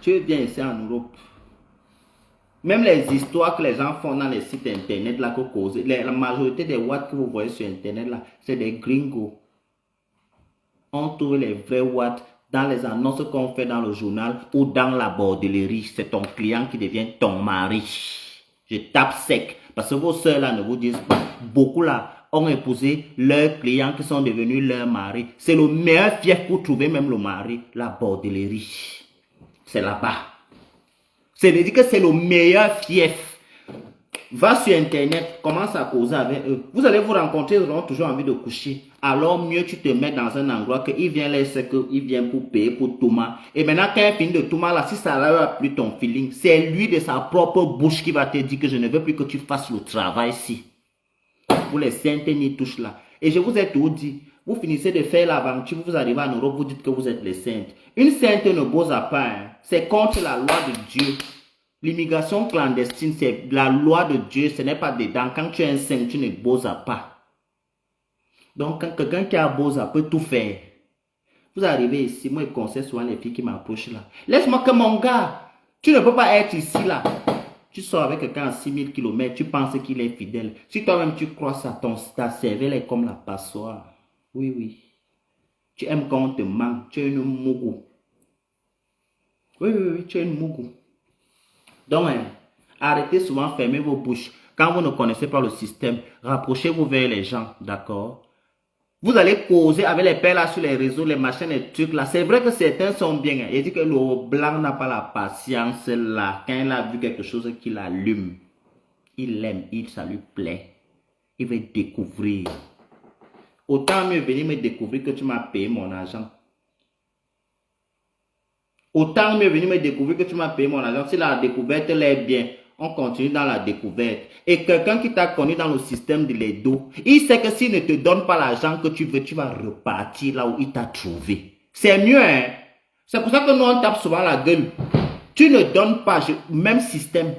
Tu viens ici en Europe. Même les histoires que les gens font dans les sites internet, là, la majorité des watts que vous voyez sur internet, là, c'est des gringos. On trouve les vrais watts dans les annonces qu'on fait dans le journal ou dans la bordellerie. C'est ton client qui devient ton mari. Je tape sec. Parce que vos soeurs là ne vous disent pas. Beaucoup là ont épousé leurs clients qui sont devenus leurs maris. C'est le meilleur fief pour trouver même le mari. La bordellerie. C'est là-bas. C'est-à-dire que c'est le meilleur fief. Va sur Internet, commence à causer avec eux. Vous allez vous rencontrer, ils auront toujours envie de coucher. Alors mieux tu te mets dans un endroit qu'il vient là, c'est qu'il vient pour payer pour Thomas. Et maintenant quand il finit de Thomas là, si ça n'a plus ton feeling, c'est lui de sa propre bouche qui va te dire que je ne veux plus que tu fasses le travail ici. Pour les saintes ni touches là. Et je vous ai tout dit. Vous finissez de faire l'aventure, vous arrivez en Europe, vous dites que vous êtes les saintes. Une sainte ne bosse pas. Hein. C'est contre la loi de Dieu. L'immigration clandestine, c'est la loi de Dieu, ce n'est pas dedans. Quand tu es un saint, tu ne bosses pas. Donc, quand quelqu'un qui a bossé peut tout faire. Vous arrivez ici, moi je conseille souvent les filles qui m'approchent là. Laisse-moi que mon gars, tu ne peux pas être ici là. Tu sors avec quelqu'un à 6000 km, tu penses qu'il est fidèle. Si toi-même tu crois ça, ta cervelle est comme la passoire. Oui, oui. Tu aimes quand on te manque, tu es une mougou. Oui, oui, oui, tu es une mougou. Donc, arrêtez souvent, fermez vos bouches. Quand vous ne connaissez pas le système, rapprochez-vous vers les gens, d'accord? Vous allez causer avec les pères là sur les réseaux, les machins, les trucs là. C'est vrai que certains sont bien. Il dit que le blanc n'a pas la patience là. Quand il a vu quelque chose qui l'allume, il l'aime, ça lui plaît. Il veut découvrir. Autant mieux venir me découvrir que tu m'as payé mon argent. Autant mieux venir me découvrir que tu m'as payé mon argent. Si la découverte l'est bien, on continue dans la découverte. Et quelqu'un qui t'a connu dans le système de l'Edo, il sait que s'il ne te donne pas l'argent que tu veux, tu vas repartir là où il t'a trouvé. C'est mieux, hein. C'est pour ça que nous, on tape souvent la gueule. Tu ne donnes pas, même système.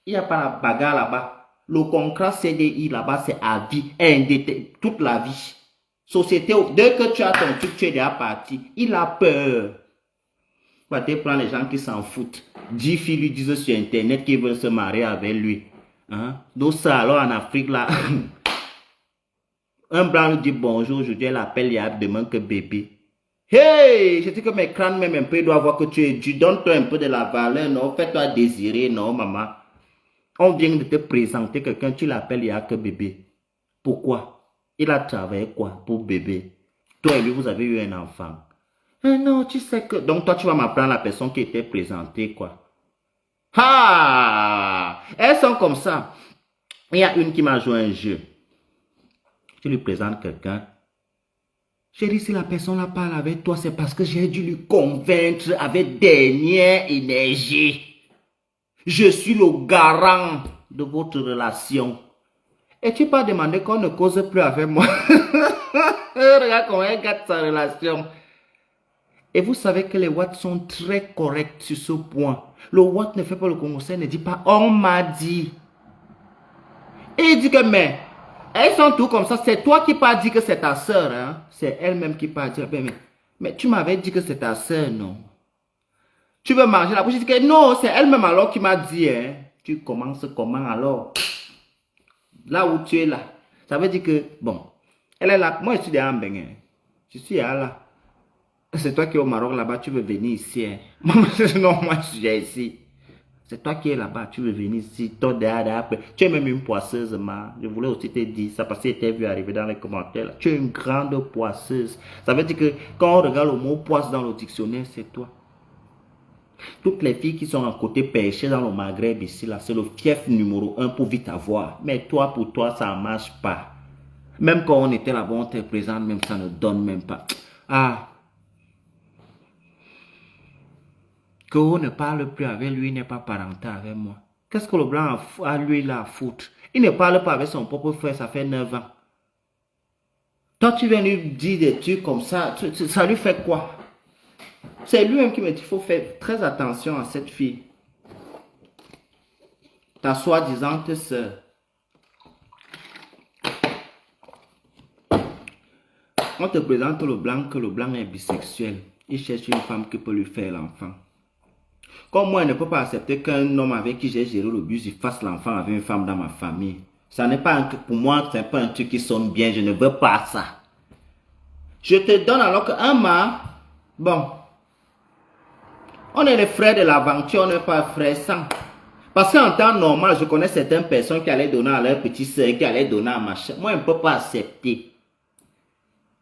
Il n'y a pas la bagarre là-bas. Le contrat CDI là-bas, c'est à vie, toute la vie. Société, dès que tu as ton truc, tu es déjà parti. Il a peur. Va te prendre les gens qui s'en foutent. 10 filles lui disent sur Internet qu'ils veulent se marier avec lui. Hein? Donc ça, alors en Afrique, là, un blanc lui dit bonjour, aujourd'hui elle appelle, il y a demain que bébé. Hey, je dis que mes crânes même un peu doivent voir que tu donnes-toi un peu de la valeur, non? Fais-toi désirer, non, maman? On vient de te présenter quelqu'un, tu l'appelles, il y a que bébé. Pourquoi? Il a travaillé quoi pour bébé? Toi et lui, vous avez eu un enfant. Non, tu sais que... Donc toi, tu vas m'apprendre la personne qui était présentée, quoi. Ah! Elles sont comme ça. Il y a une qui m'a joué un jeu. Tu lui présentes quelqu'un. J'ai dit, si la personne là parle avec toi, c'est parce que j'ai dû lui convaincre avec dernière énergie. Je suis le garant de votre relation. Et tu peux demander qu'on ne cause plus avec moi. Regarde comment elle gâte sa relation. Et vous savez que les Watts sont très corrects sur ce point. Le Watt ne fait pas le conseil, ne dit pas « on m'a dit ». Et il dit que mais, elles sont tout comme ça. C'est toi qui pas dit que c'est ta soeur. Hein? C'est elle-même qui pas dit. Mais tu m'avais dit que c'est ta soeur, non? Tu veux manger la bouche? Je dis que non, c'est elle-même alors qui m'a dit. Hein? Tu commences comment alors? Là où tu es là. Ça veut dire que, bon, elle est là. Moi, je suis déjà en Bénin. Je suis là. C'est toi qui es au Maroc là-bas, tu veux venir ici. Hein? Non, moi je suis ici. C'est toi qui es là-bas, tu veux venir ici. Toi, tu es même une poisseuse, ma. Je voulais aussi te dire ça parce que tu vu arriver dans les commentaires. Là. Tu es une grande poisseuse. Ça veut dire que quand on regarde le mot poisse dans le dictionnaire, c'est toi. Toutes les filles qui sont à côté perchées dans le Maghreb ici, là, c'est le fief numéro 1 pour vite avoir. Mais toi, pour toi, ça ne marche pas. Même quand on était là-bas, on te présente, même ça ne donne même pas. Ah. Que on ne parle plus avec lui, il n'est pas parental avec moi. Qu'est-ce que le blanc a lui là à foutre? Il ne parle pas avec son propre frère, ça fait 9 ans. Toi, tu viens lui dire des trucs comme ça, ça lui fait quoi? C'est lui-même qui me dit qu'il faut faire très attention à cette fille. Ta soi-disant sœur. On te présente le blanc, que le blanc est bisexuel. Il cherche une femme qui peut lui faire l'enfant. Comme moi, je ne peux pas accepter qu'un homme avec qui j'ai géré le bus, il fasse l'enfant avec une femme dans ma famille. Ça n'est pas pour moi, c'est pas un truc qui sonne bien. Je ne veux pas ça. Je te donne alors qu'un mât, bon, on est les frères de l'aventure, on n'est pas frères sans. Parce qu'en temps normal, je connais certaines personnes qui allaient donner à leur petite soeur, qui allaient donner à ma soeur. Moi, je ne peux pas accepter.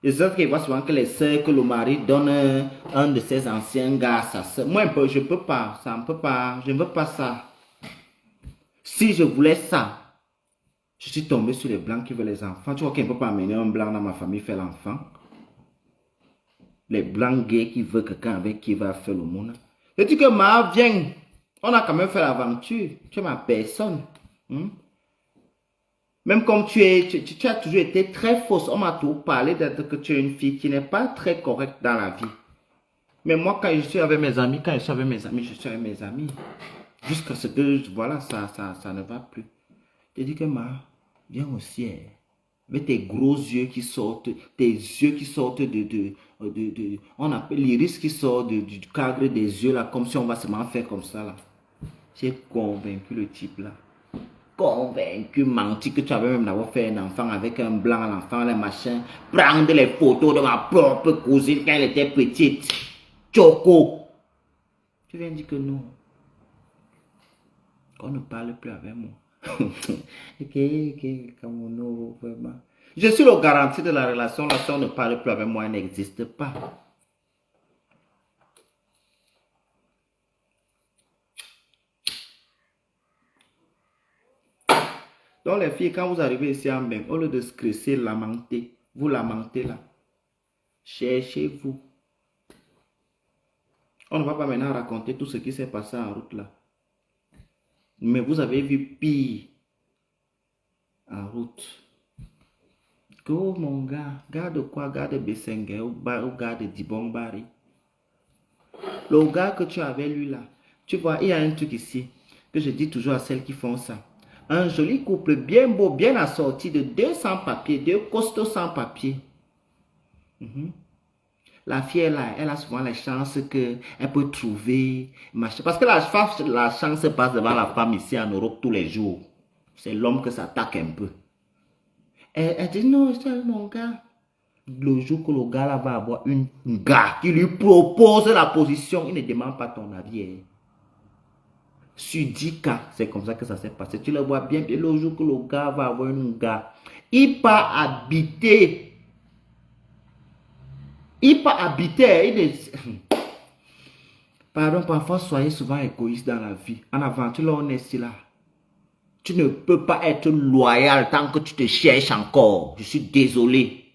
Les autres qui voient souvent que les soeurs, que le mari donne un de ses anciens gars à sa soeur. Moi, je ne peux pas, ça ne peut pas, je ne veux pas ça. Si je voulais ça, Je suis tombé sur les blancs qui veulent les enfants. Tu vois qu'on ne peut pas amener un blanc dans ma famille faire l'enfant. Les blancs gays qui veulent quelqu'un avec qui va faire le monde. Je dis que ma viens. On a quand même fait l'aventure. Tu es ma personne. Hmm? Même comme tu as toujours été très fausse. On m'a toujours parlé d'être que tu es une fille qui n'est pas très correcte dans la vie. Mais moi, quand je suis avec mes amis, je suis avec mes amis. Jusqu'à ce que, voilà, ça ne va plus. Je dis que viens au ciel. Avec tes gros yeux qui sortent, tes yeux qui sortent on appelle l'iris qui sort du cadre des yeux là, comme si on va seulement faire comme ça là. J'ai convaincu le type là. Convaincu, menti que tu avais même d'avoir fait un enfant avec un blanc, l'enfant, les machins. Prendre les photos de ma propre cousine quand elle était petite. Choco. Tu viens dire que non. Qu'on ne parle plus avec moi. Comme non, vraiment. Je suis le garanti de la relation. La si on ne parle plus avec moi, elle n'existe pas. Donc les filles, quand vous arrivez ici en bain, au lieu de stresser, lamenter, vous lamentez là. Cherchez-vous. On ne va pas maintenant raconter tout ce qui s'est passé en route là. Mais vous avez vu pire en route. Oh mon gars, garde quoi? Garde Bessengue ou garde Dibongbari. Le gars que tu avais lui là, tu vois, il y a un truc ici que je dis toujours à celles qui font ça. Un joli couple bien beau, bien assorti de 200 papiers, 2 costauds sans papier. La fille là, elle a souvent la chance qu'elle peut trouver, machin. Parce que la chance passe devant la femme ici en Europe tous les jours. C'est l'homme que ça attaque un peu. Elle dit non, c'est mon gars. Le jour que le gars là va avoir un gars qui lui propose la position, il ne demande pas ton avis. Sur 10 cas, c'est comme ça que ça s'est passé. Tu le vois bien, le jour que le gars va avoir un gars, il part habiter. Il part habiter. Pardon, parfois, soyez souvent égoïste dans la vie. En aventure, là, on est là. Tu ne peux pas être loyal tant que tu te cherches encore. Je suis désolé.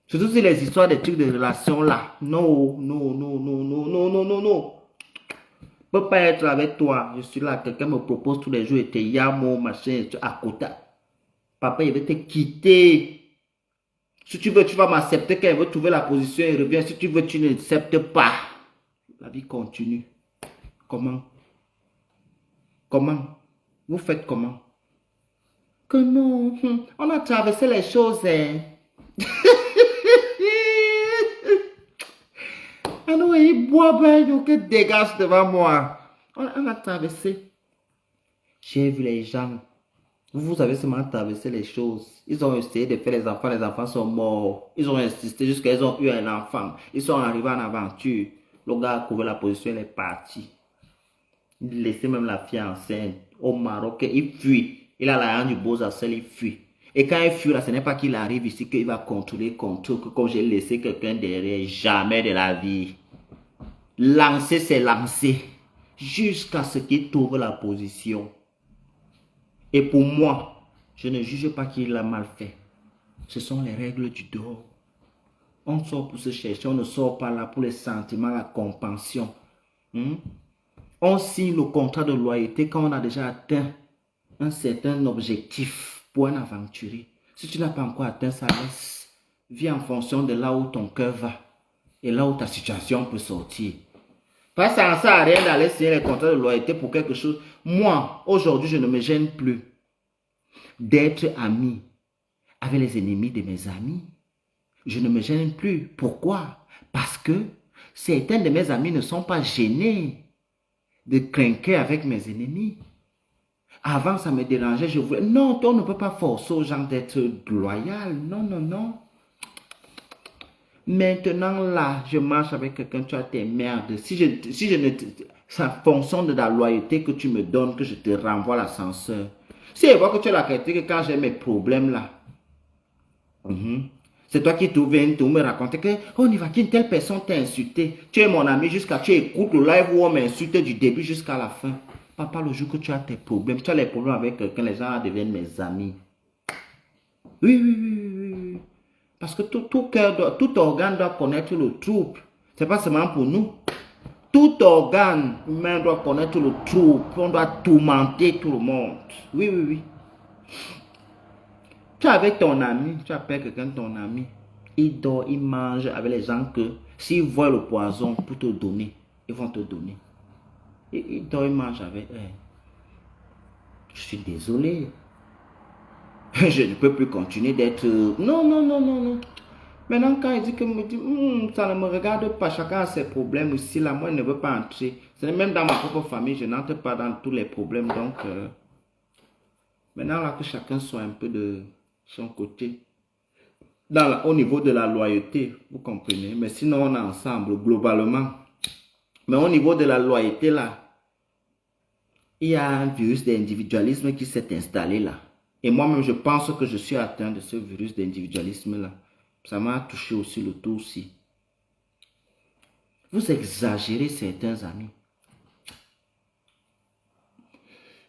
Surtout sur les histoires des trucs de relations là. Non, non, non, non, non, non, non, non, non. Je ne peux pas être avec toi. Je suis là, quelqu'un me propose tous les jours et te yamo, machin, à côté. Papa, il veut te quitter. Si tu veux, tu vas m'accepter quand il veut trouver la position, il revient. Si tu veux, tu n'acceptes pas. La vie continue. Comment? Comment? Vous faites comment? Que non, on a traversé les choses. Hein. Ah non, il boit bien, que dégage devant moi. On a traversé. J'ai vu les gens. Vous avez seulement traversé les choses. Ils ont essayé de faire les enfants sont morts. Ils ont insisté jusqu'à ils ont eu un enfant. Ils sont arrivés en aventure. Le gars a couvert la position, il est parti. Il laissait même la fille enceinte. Au Maroc, il fuit. Il a la haine du beau Zassel, il fuit. Et quand il fuit là, ce n'est pas qu'il arrive ici qu'il va contrôler, que comme j'ai laissé quelqu'un derrière, jamais de la vie. Lancer, c'est lancer. Jusqu'à ce qu'il trouve la position. Et pour moi, je ne juge pas qu'il l'a mal fait. Ce sont les règles du dehors. On sort pour se chercher, on ne sort pas là pour les sentiments, la compassion. On signe le contrat de loyauté quand on a déjà atteint un certain objectif pour un aventurier. Si tu n'as pas encore atteint ça, laisse. Vis en fonction de là où ton cœur va et là où ta situation peut sortir. Pas ça sert à rien d'aller signer les contrats de loyauté pour quelque chose. Moi, aujourd'hui, je ne me gêne plus d'être ami avec les ennemis de mes amis. Je ne me gêne plus. Pourquoi? Parce que certains de mes amis ne sont pas gênés de craquer avec mes ennemis. Avant, ça me dérangeait. Je voulais... Non, on ne peut pas forcer aux gens d'être loyal. Non, non, non. Maintenant, là, je marche avec quelqu'un, tu as tes merdes. Si je ne... C'est en fonction de la loyauté que tu me donnes que je te renvoie l'ascenseur. Si je vois que tu as la qualité que quand j'ai mes problèmes là, c'est toi qui viens me raconter que oh Nivakin, telle personne t'a insulté. Tu es mon ami jusqu'à tu écoutes le live où on m'insulte du début jusqu'à la fin. Papa, le jour que tu as tes problèmes, tu as les problèmes avec quelqu'un, les gens deviennent mes amis. Oui, oui, oui, oui, oui. Parce que tout cœur, tout organe doit connaître le trouble. C'est pas seulement pour nous. Tout organe humain doit connaître le trouble. On doit tourmenter tout le monde. Oui, oui, oui. Tu es avec ton ami, tu appelles quelqu'un ton ami. Il dort, il mange avec les gens que s'ils voient le poison pour te donner, ils vont te donner. Il dort, il mange avec eux. Je suis désolé. Je ne peux plus continuer d'être... Non, non, non, non, non. Maintenant, quand il dit que ça ne me regarde pas, chacun a ses problèmes ici, là, moi, je ne veux pas entrer. Même dans ma propre famille, je n'entre pas dans tous les problèmes. Donc, maintenant, là, que chacun soit un peu de son côté. Au niveau de la loyauté, vous comprenez. Mais sinon, on est ensemble, globalement. Mais au niveau de la loyauté, là, il y a un virus d'individualisme qui s'est installé là. Et moi-même, je pense que je suis atteint de ce virus d'individualisme là. Ça m'a touché aussi le tout aussi. Vous exagérez certains amis.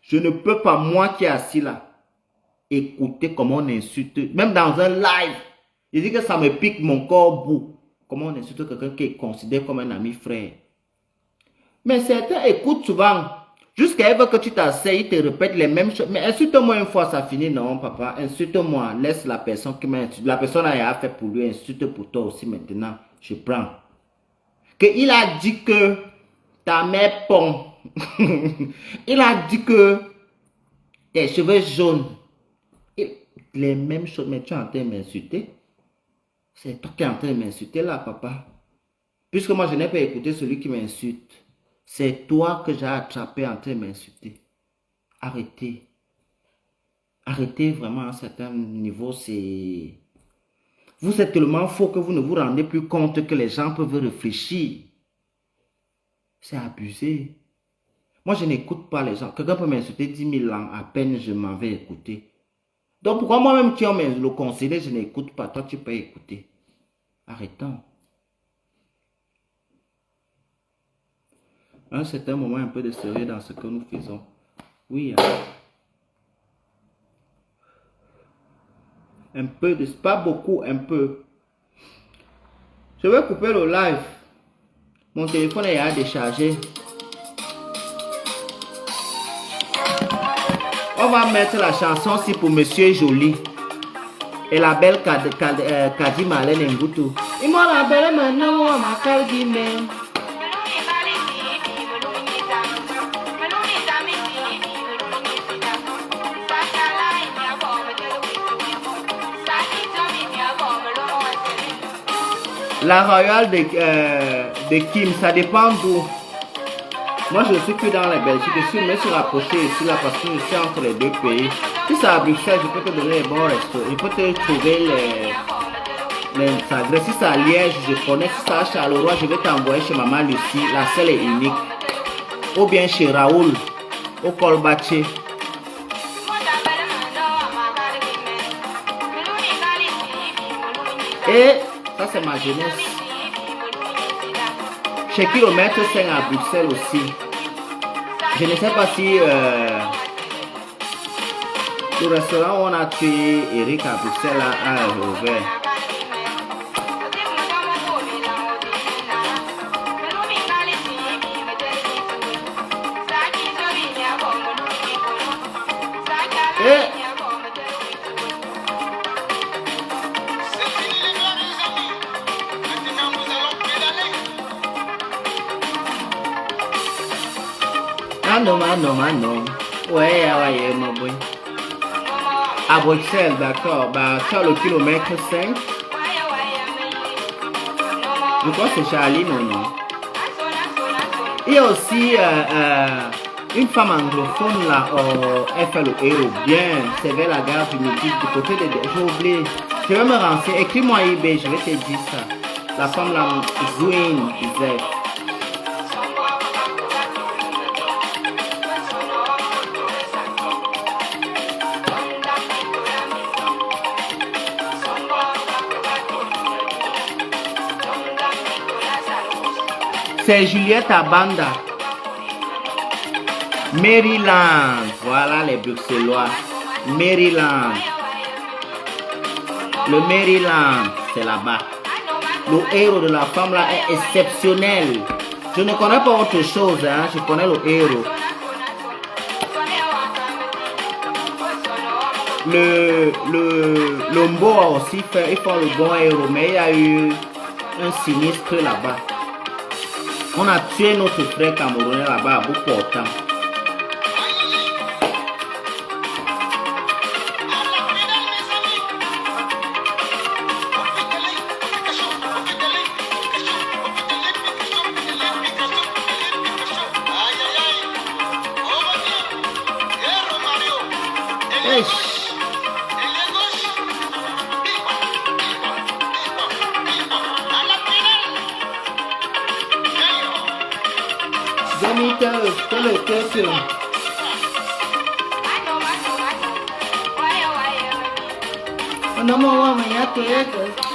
Je ne peux pas, moi qui est assis là, écouter comment on insulte, même dans un live. Je dis que ça me pique mon corps bout. Comment on insulte quelqu'un qui est considéré comme un ami frère. Mais certains écoutent souvent. Jusqu'à ce que tu t'asseyes, ils te répètent les mêmes choses. Mais insulte-moi une fois, ça finit. Non, papa, insulte-moi. Laisse la personne qui m'a insulté. La personne a fait pour lui, insulte pour toi aussi maintenant. Je prends. Il a dit que ta mère pond. Il a dit que tes cheveux jaunes. Les mêmes choses. Mais tu es en train de m'insulter. C'est toi qui es en train de m'insulter là, papa. Puisque moi, je n'ai pas écouté celui qui m'insulte. C'est toi que j'ai attrapé en train de m'insulter. Arrêtez. Arrêtez vraiment à un certain niveau. Vous êtes tellement faux que vous ne vous rendez plus compte que les gens peuvent réfléchir. C'est abusé. Moi, je n'écoute pas les gens. Quelqu'un peut m'insulter 10 000 ans. À peine je m'en vais écouter. Donc, pourquoi moi-même qui ai le conseiller, je n'écoute pas. Toi, tu peux écouter. Arrêtons. À un certain moment, un peu de sérieux dans ce que nous faisons. Oui. Un peu de... Pas beaucoup, un peu. Je vais couper le live. Mon téléphone est à décharger. On va mettre la chanson aussi pour Monsieur Jolie. Et la belle Kadi Marlène Ngutu. Il m'a la belle maintenant, ma Kadi même. La royale de Kim, ça dépend d'où. Moi, je ne suis que dans la Belgique. Je suis me suis rapproché ici là parce que je suis entre les deux pays. Si c'est à Bruxelles, je peux te donner les bons restos. Je peux te trouver les agrès. Si c'est à Liège, je connais. Si c'est à Charleroi, je vais t'envoyer chez Maman Lucie. La seule est unique. Ou bien chez Raoul, au Colbaché. Et ça, c'est ma jeunesse. Chez Kilomètre 5 à Bruxelles aussi. Je ne sais pas si le restaurant où on a tué Eric à Bruxelles a ouvert. Non. Ouais, mon boy. À Bruxelles, d'accord. Bah, tu as le kilomètre 5. Je crois que c'est Charlie, non. Il y a aussi une femme anglophone là, elle fait le héros bien. C'est vers la gare du Midi, du côté de... J'ai oublié. Je vais me renseigner. Écris-moi eBay, je vais te dire ça. La femme là, Zwin, disait. C'est Juliette Abanda. Maryland. Voilà les Bruxellois. Maryland. Le Maryland, c'est là-bas. Le héros de la femme là est exceptionnel. Je ne connais pas autre chose, hein. Je connais le héros. Le Mbo a aussi fait, ils font le bon héros, mais il y a eu un sinistre là-bas. On a tué notre frère camerounais là-bas à bout portant.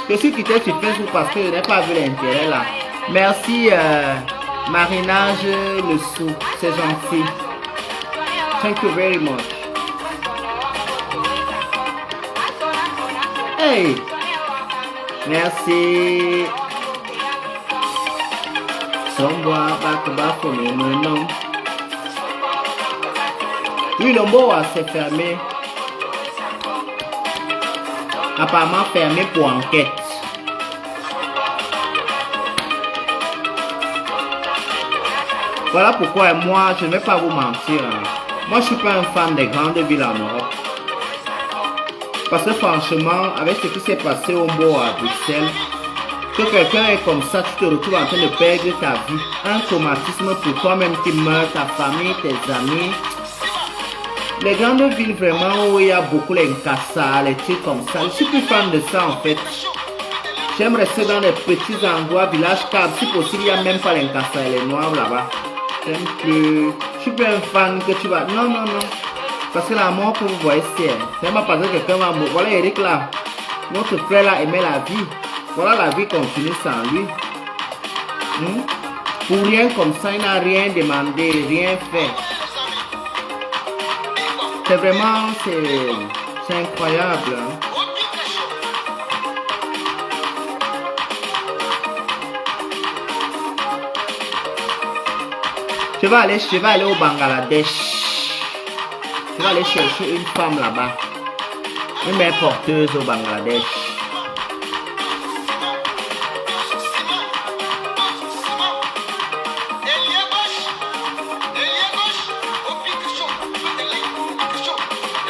Je suis quitté sur Facebook parce que je n'ai pas vu l'intérêt là. Merci Marinage le sou, c'est gentil. Thank you very much. Hey, merci. Oui, le mot s'est fermé. Apparemment fermé pour enquête. Voilà pourquoi moi, je ne vais pas vous mentir. Moi, je ne suis pas un fan des grandes villes en Europe. Parce que franchement, avec ce qui s'est passé au Mbo à Bruxelles, que quelqu'un est comme ça, tu te retrouves en train de perdre ta vie. Un traumatisme pour toi-même qui meurt, ta famille, tes amis. Les grandes villes vraiment où il y a beaucoup les Nkassa, les trucs comme ça. Je suis plus fan de ça en fait. J'aime rester dans les petits endroits, villages calmes. Si possible, il n'y a même pas les Nkassa et les Noirs là-bas. J'aime plus. Je suis plus un fan que tu vas. Non, non, non. Parce que la mort que vous voyez, c'est pas parce que quelqu'un va mourir. Voilà Eric là. Notre frère là aimait la vie. Voilà la vie continue sans lui. Pour rien comme ça, il n'a rien demandé, rien fait. C'est vraiment, c'est incroyable. Hein? Je vais aller au Bangladesh. Je vais aller chercher une femme là-bas. Une mère porteuse au Bangladesh.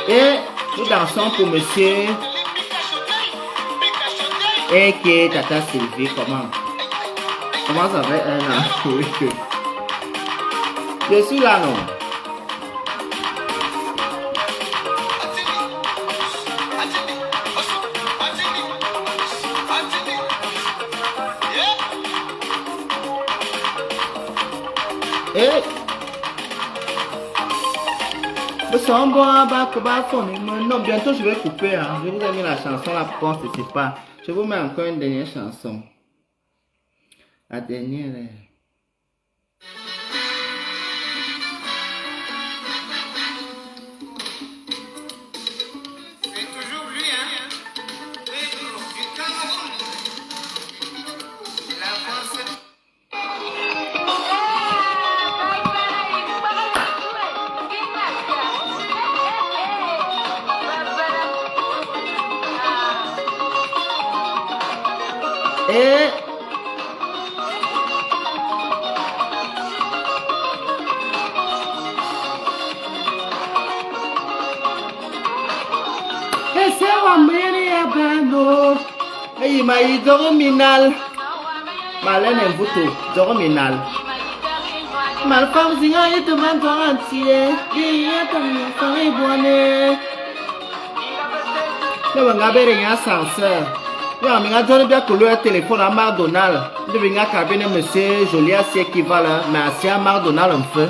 Et nous dansons pour monsieur et qui est Tata Sylvie. Comment ça fait un an? Je suis là, non? Et non, bientôt je vais couper. Hein. Je vous ai mis la chanson là pour qu'on ne se pas. Je vous mets encore une dernière chanson. La dernière. C'est toujours lui, hein? Pedro du Cameroun. La France. Hey, mais Dorominal. Malène Mvuto, Dorominal. Malfam Zinga est de man entier. Il y a comme une famille bonne. Le Wangabé est un ascenseur. Il y a un donné bien que le téléphone à McDonald's. Il y a un cabinet, monsieur Jolia, c'est qui va là. Mais c'est à McDonald's un feu.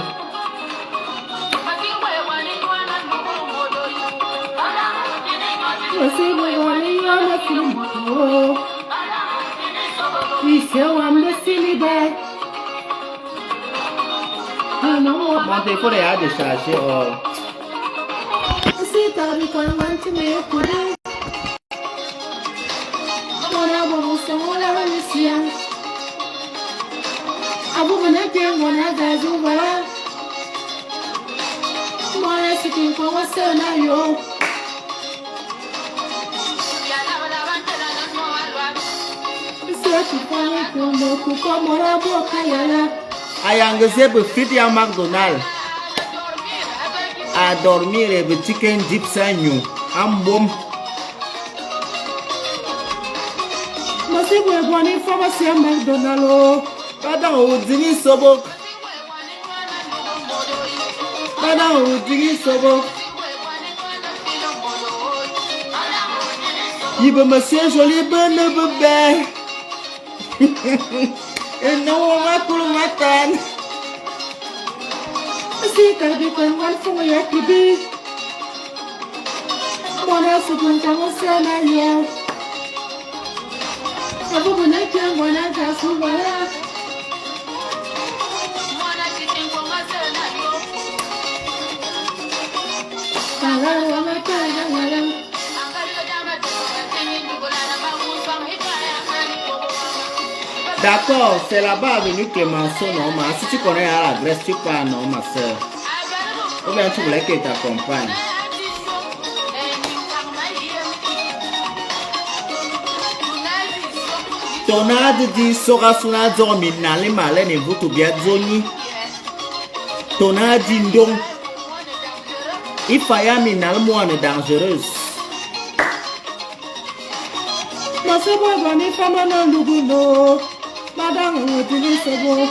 Mon téléphone est à décharger. Oh. Ayang zebe fit ya McDonald's. A dormir et chicken dip sanyu. Ambom. Masi bwe bwani pharmacy ya McDonald's. Padang udingi sobok. Padang udingi sobok. Ibe monsieur joli bene bebe. Et non, on va pour le matin. Si tu as dit qu'on va faire un kibi, on a ce qu'on t'a montré ailleurs. On va venir qu'un bon à sous voilà. D'accord, c'est là-bas avenue Clémenceau, non, ma. Si tu connais à la Grèce, tu pars, non, ma soeur. Ou bien tu voulais qu'elle t'accompagne. Ton ade dit sera sous la zone, les malins et vous tout bien zoni. Ton ade dit donc, il fallait minal moine dangereuse. Ma soeur, moi, je femme non, Luguno. Madame, on dit c'est bon.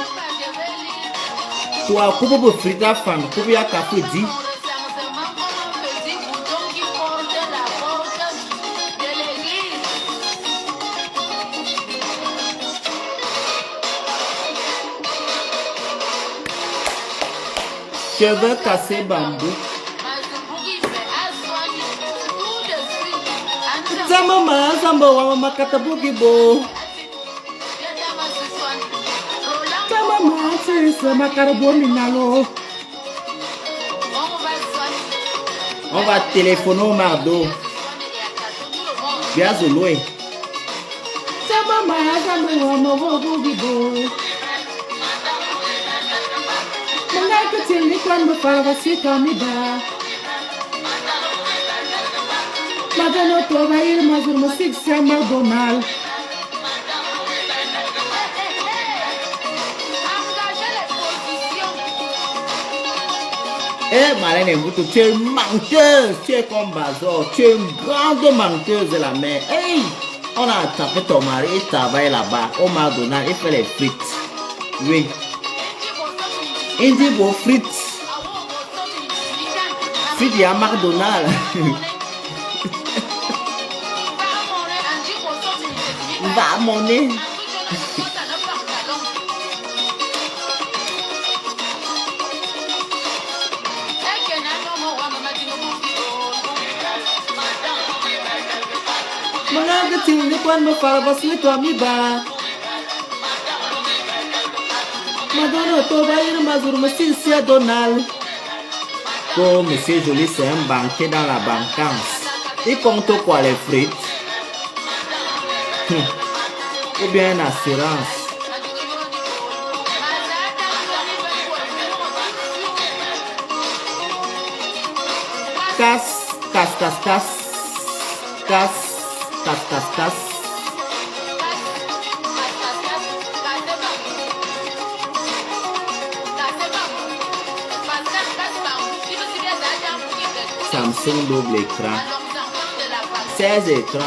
Toi, comment vous faites la femme? Comment il y a café dit? Je veux casser bambou. Zama, zamba, ma katabugi bo. On va téléphoner au Mardo. Bien Zouloué. Eh, Marlène Mboutou, tu es menteuse, tu es comme Bazor, tu es une grande menteuse de la mer. Hey, on a tapé ton mari, il travaille là-bas, au McDonald's, il fait les frites. Oui. Il dit vos frites. Frites à McDonald's. Va monnaie. Quand me parle parce que toi mi ba Madonna to va ir mazur me c'est Donald. Comme monsieur Joly c'est un banquier dans la banquance. Il compte quoi les frites? Ou bien une assurance. Casse, casse, casse, casse. Casse. Tas, tas, tas. Samsung double écran. 16 écrans.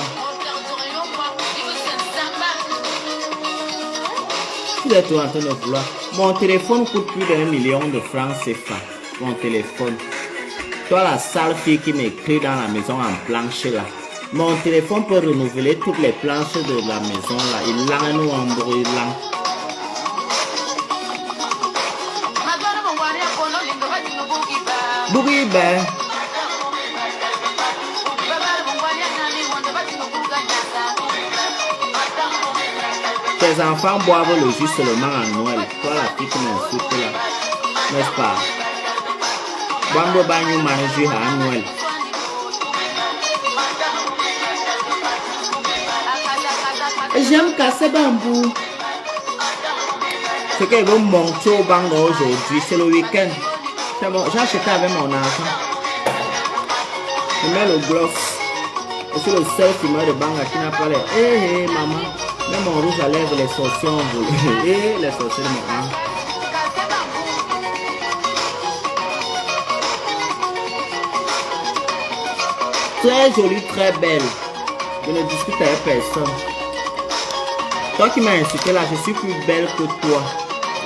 Tu es tout en train de vouloir. Mon téléphone coûte plus d'1 million de francs CFA. Mon téléphone. Toi la sale fille qui m'écrit dans la maison en planche là. Mon téléphone peut renouveler toutes les planches de la maison là. Il l'a nous en brûlant. Bougie ben. Tes enfants boivent le jus seulement à Noël. Toi la fille qui m'insulte là. n'est-ce pas? Bambo Bagno Maréju à Noël. J'aime casser bambou. Ce qu'ils vont monter au bango aujourd'hui, c'est le week-end. C'est bon, j'ai acheté avec mon argent. Je mets le gloss. Je suis le seul fumeur de banga qui n'a pas les. Hé, maman. Même mon rouge à lèvres, les sorciers ont volé. Hé, les sorciers de mon âme. Très jolie, très belle. Je ne discute avec personne. Toi qui m'as insulté là, je suis plus belle que toi.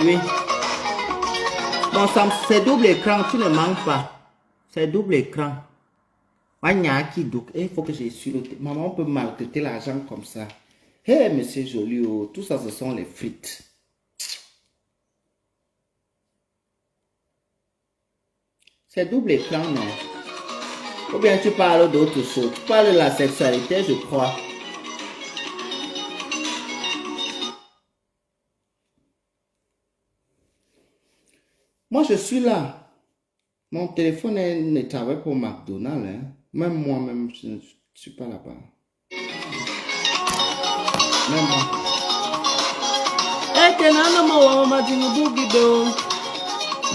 Oui. Bon, c'est double écran, tu ne manques pas. C'est double écran. Il faut que je suis le. Maman, on peut maltraiter l'argent comme ça. Hé, monsieur Jolio, tout ça, ce sont les frites. C'est double écran, non? Ou bien tu parles d'autre chose. Tu parles de la sexualité, je crois. Moi, je suis là. Mon téléphone ne travaille pour McDonald's. Hein. Même moi-même, je ne suis pas là-bas. Même moi.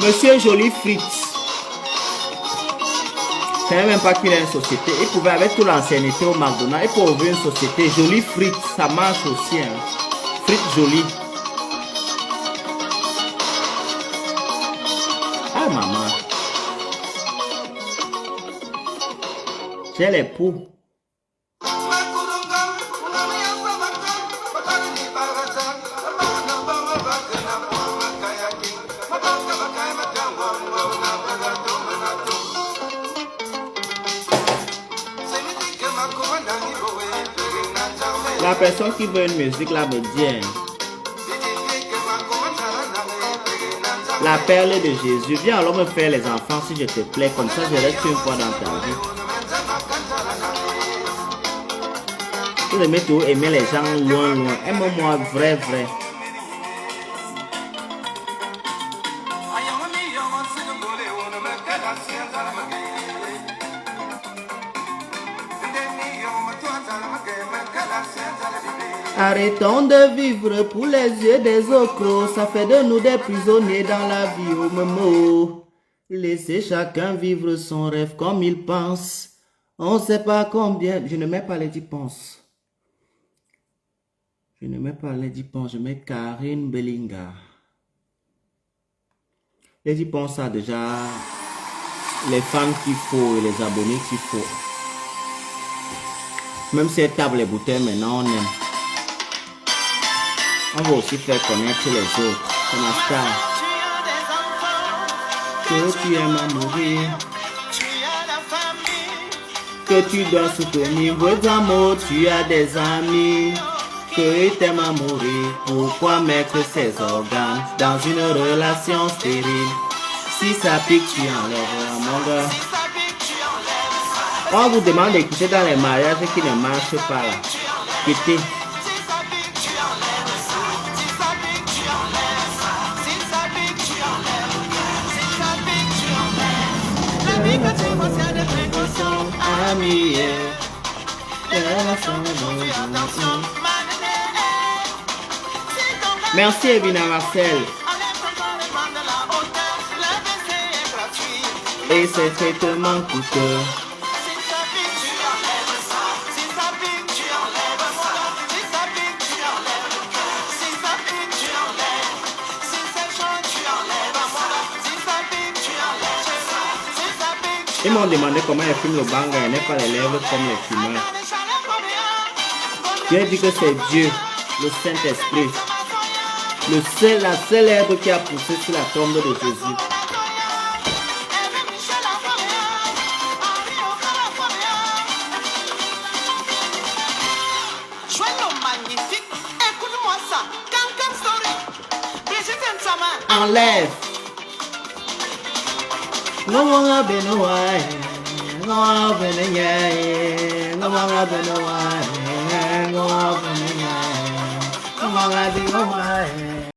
Monsieur Jolie Fritz. Je ne savais même pas qu'il a une société. Il pouvait, avec toute l'ancienneté au McDonald's, il peut ouvrir une société. Jolie Fritz, ça marche aussi. Hein. Fritz Jolie. Ah, maman. J'ai les poux. La personne qui veut une musique là me dit, hein, la perle de Jésus, viens alors me faire les enfants si je te plais, comme ça je reste une fois dans ta vie. Vous aimez tout, aimer les gens loin, loin. Aime-moi vrai, vrai. Arrêtons de vivre pour les yeux des autres, ça fait de nous des prisonniers dans la vie au Momo. Laissez chacun vivre son rêve comme il pense. On ne sait pas combien. Je ne mets pas les 10 penses. Je ne mets pas les 10 penses, je mets Karine Bellinga. Les 10 penses a déjà les fans qu'il faut et les abonnés qu'il faut. Même si elle table les bouteilles maintenant, on aime. On va aussi faire connaître les autres. C'est ma star. Que tu aimes à mourir. Que tu dois soutenir vos amours. Tu as des amis. Que t'aimes à mourir. Pourquoi mettre ses organes dans une relation stérile? Si ça pique, tu enlèves mon gars. On vous demande d'écouter dans les mariages qui ne marchent pas là. Quittez. Merci Evina Marcel. Et c'est traitement coûteux. Ils m'ont demandé comment elle filme le banga, elle n'est pas les lèvres comme les fumeurs. Dieu dit que c'est Dieu, le Saint-Esprit, la seule herbe qui a poussé sur la tombe de Jésus. Enlève. No one been away, no one been away, no one been away.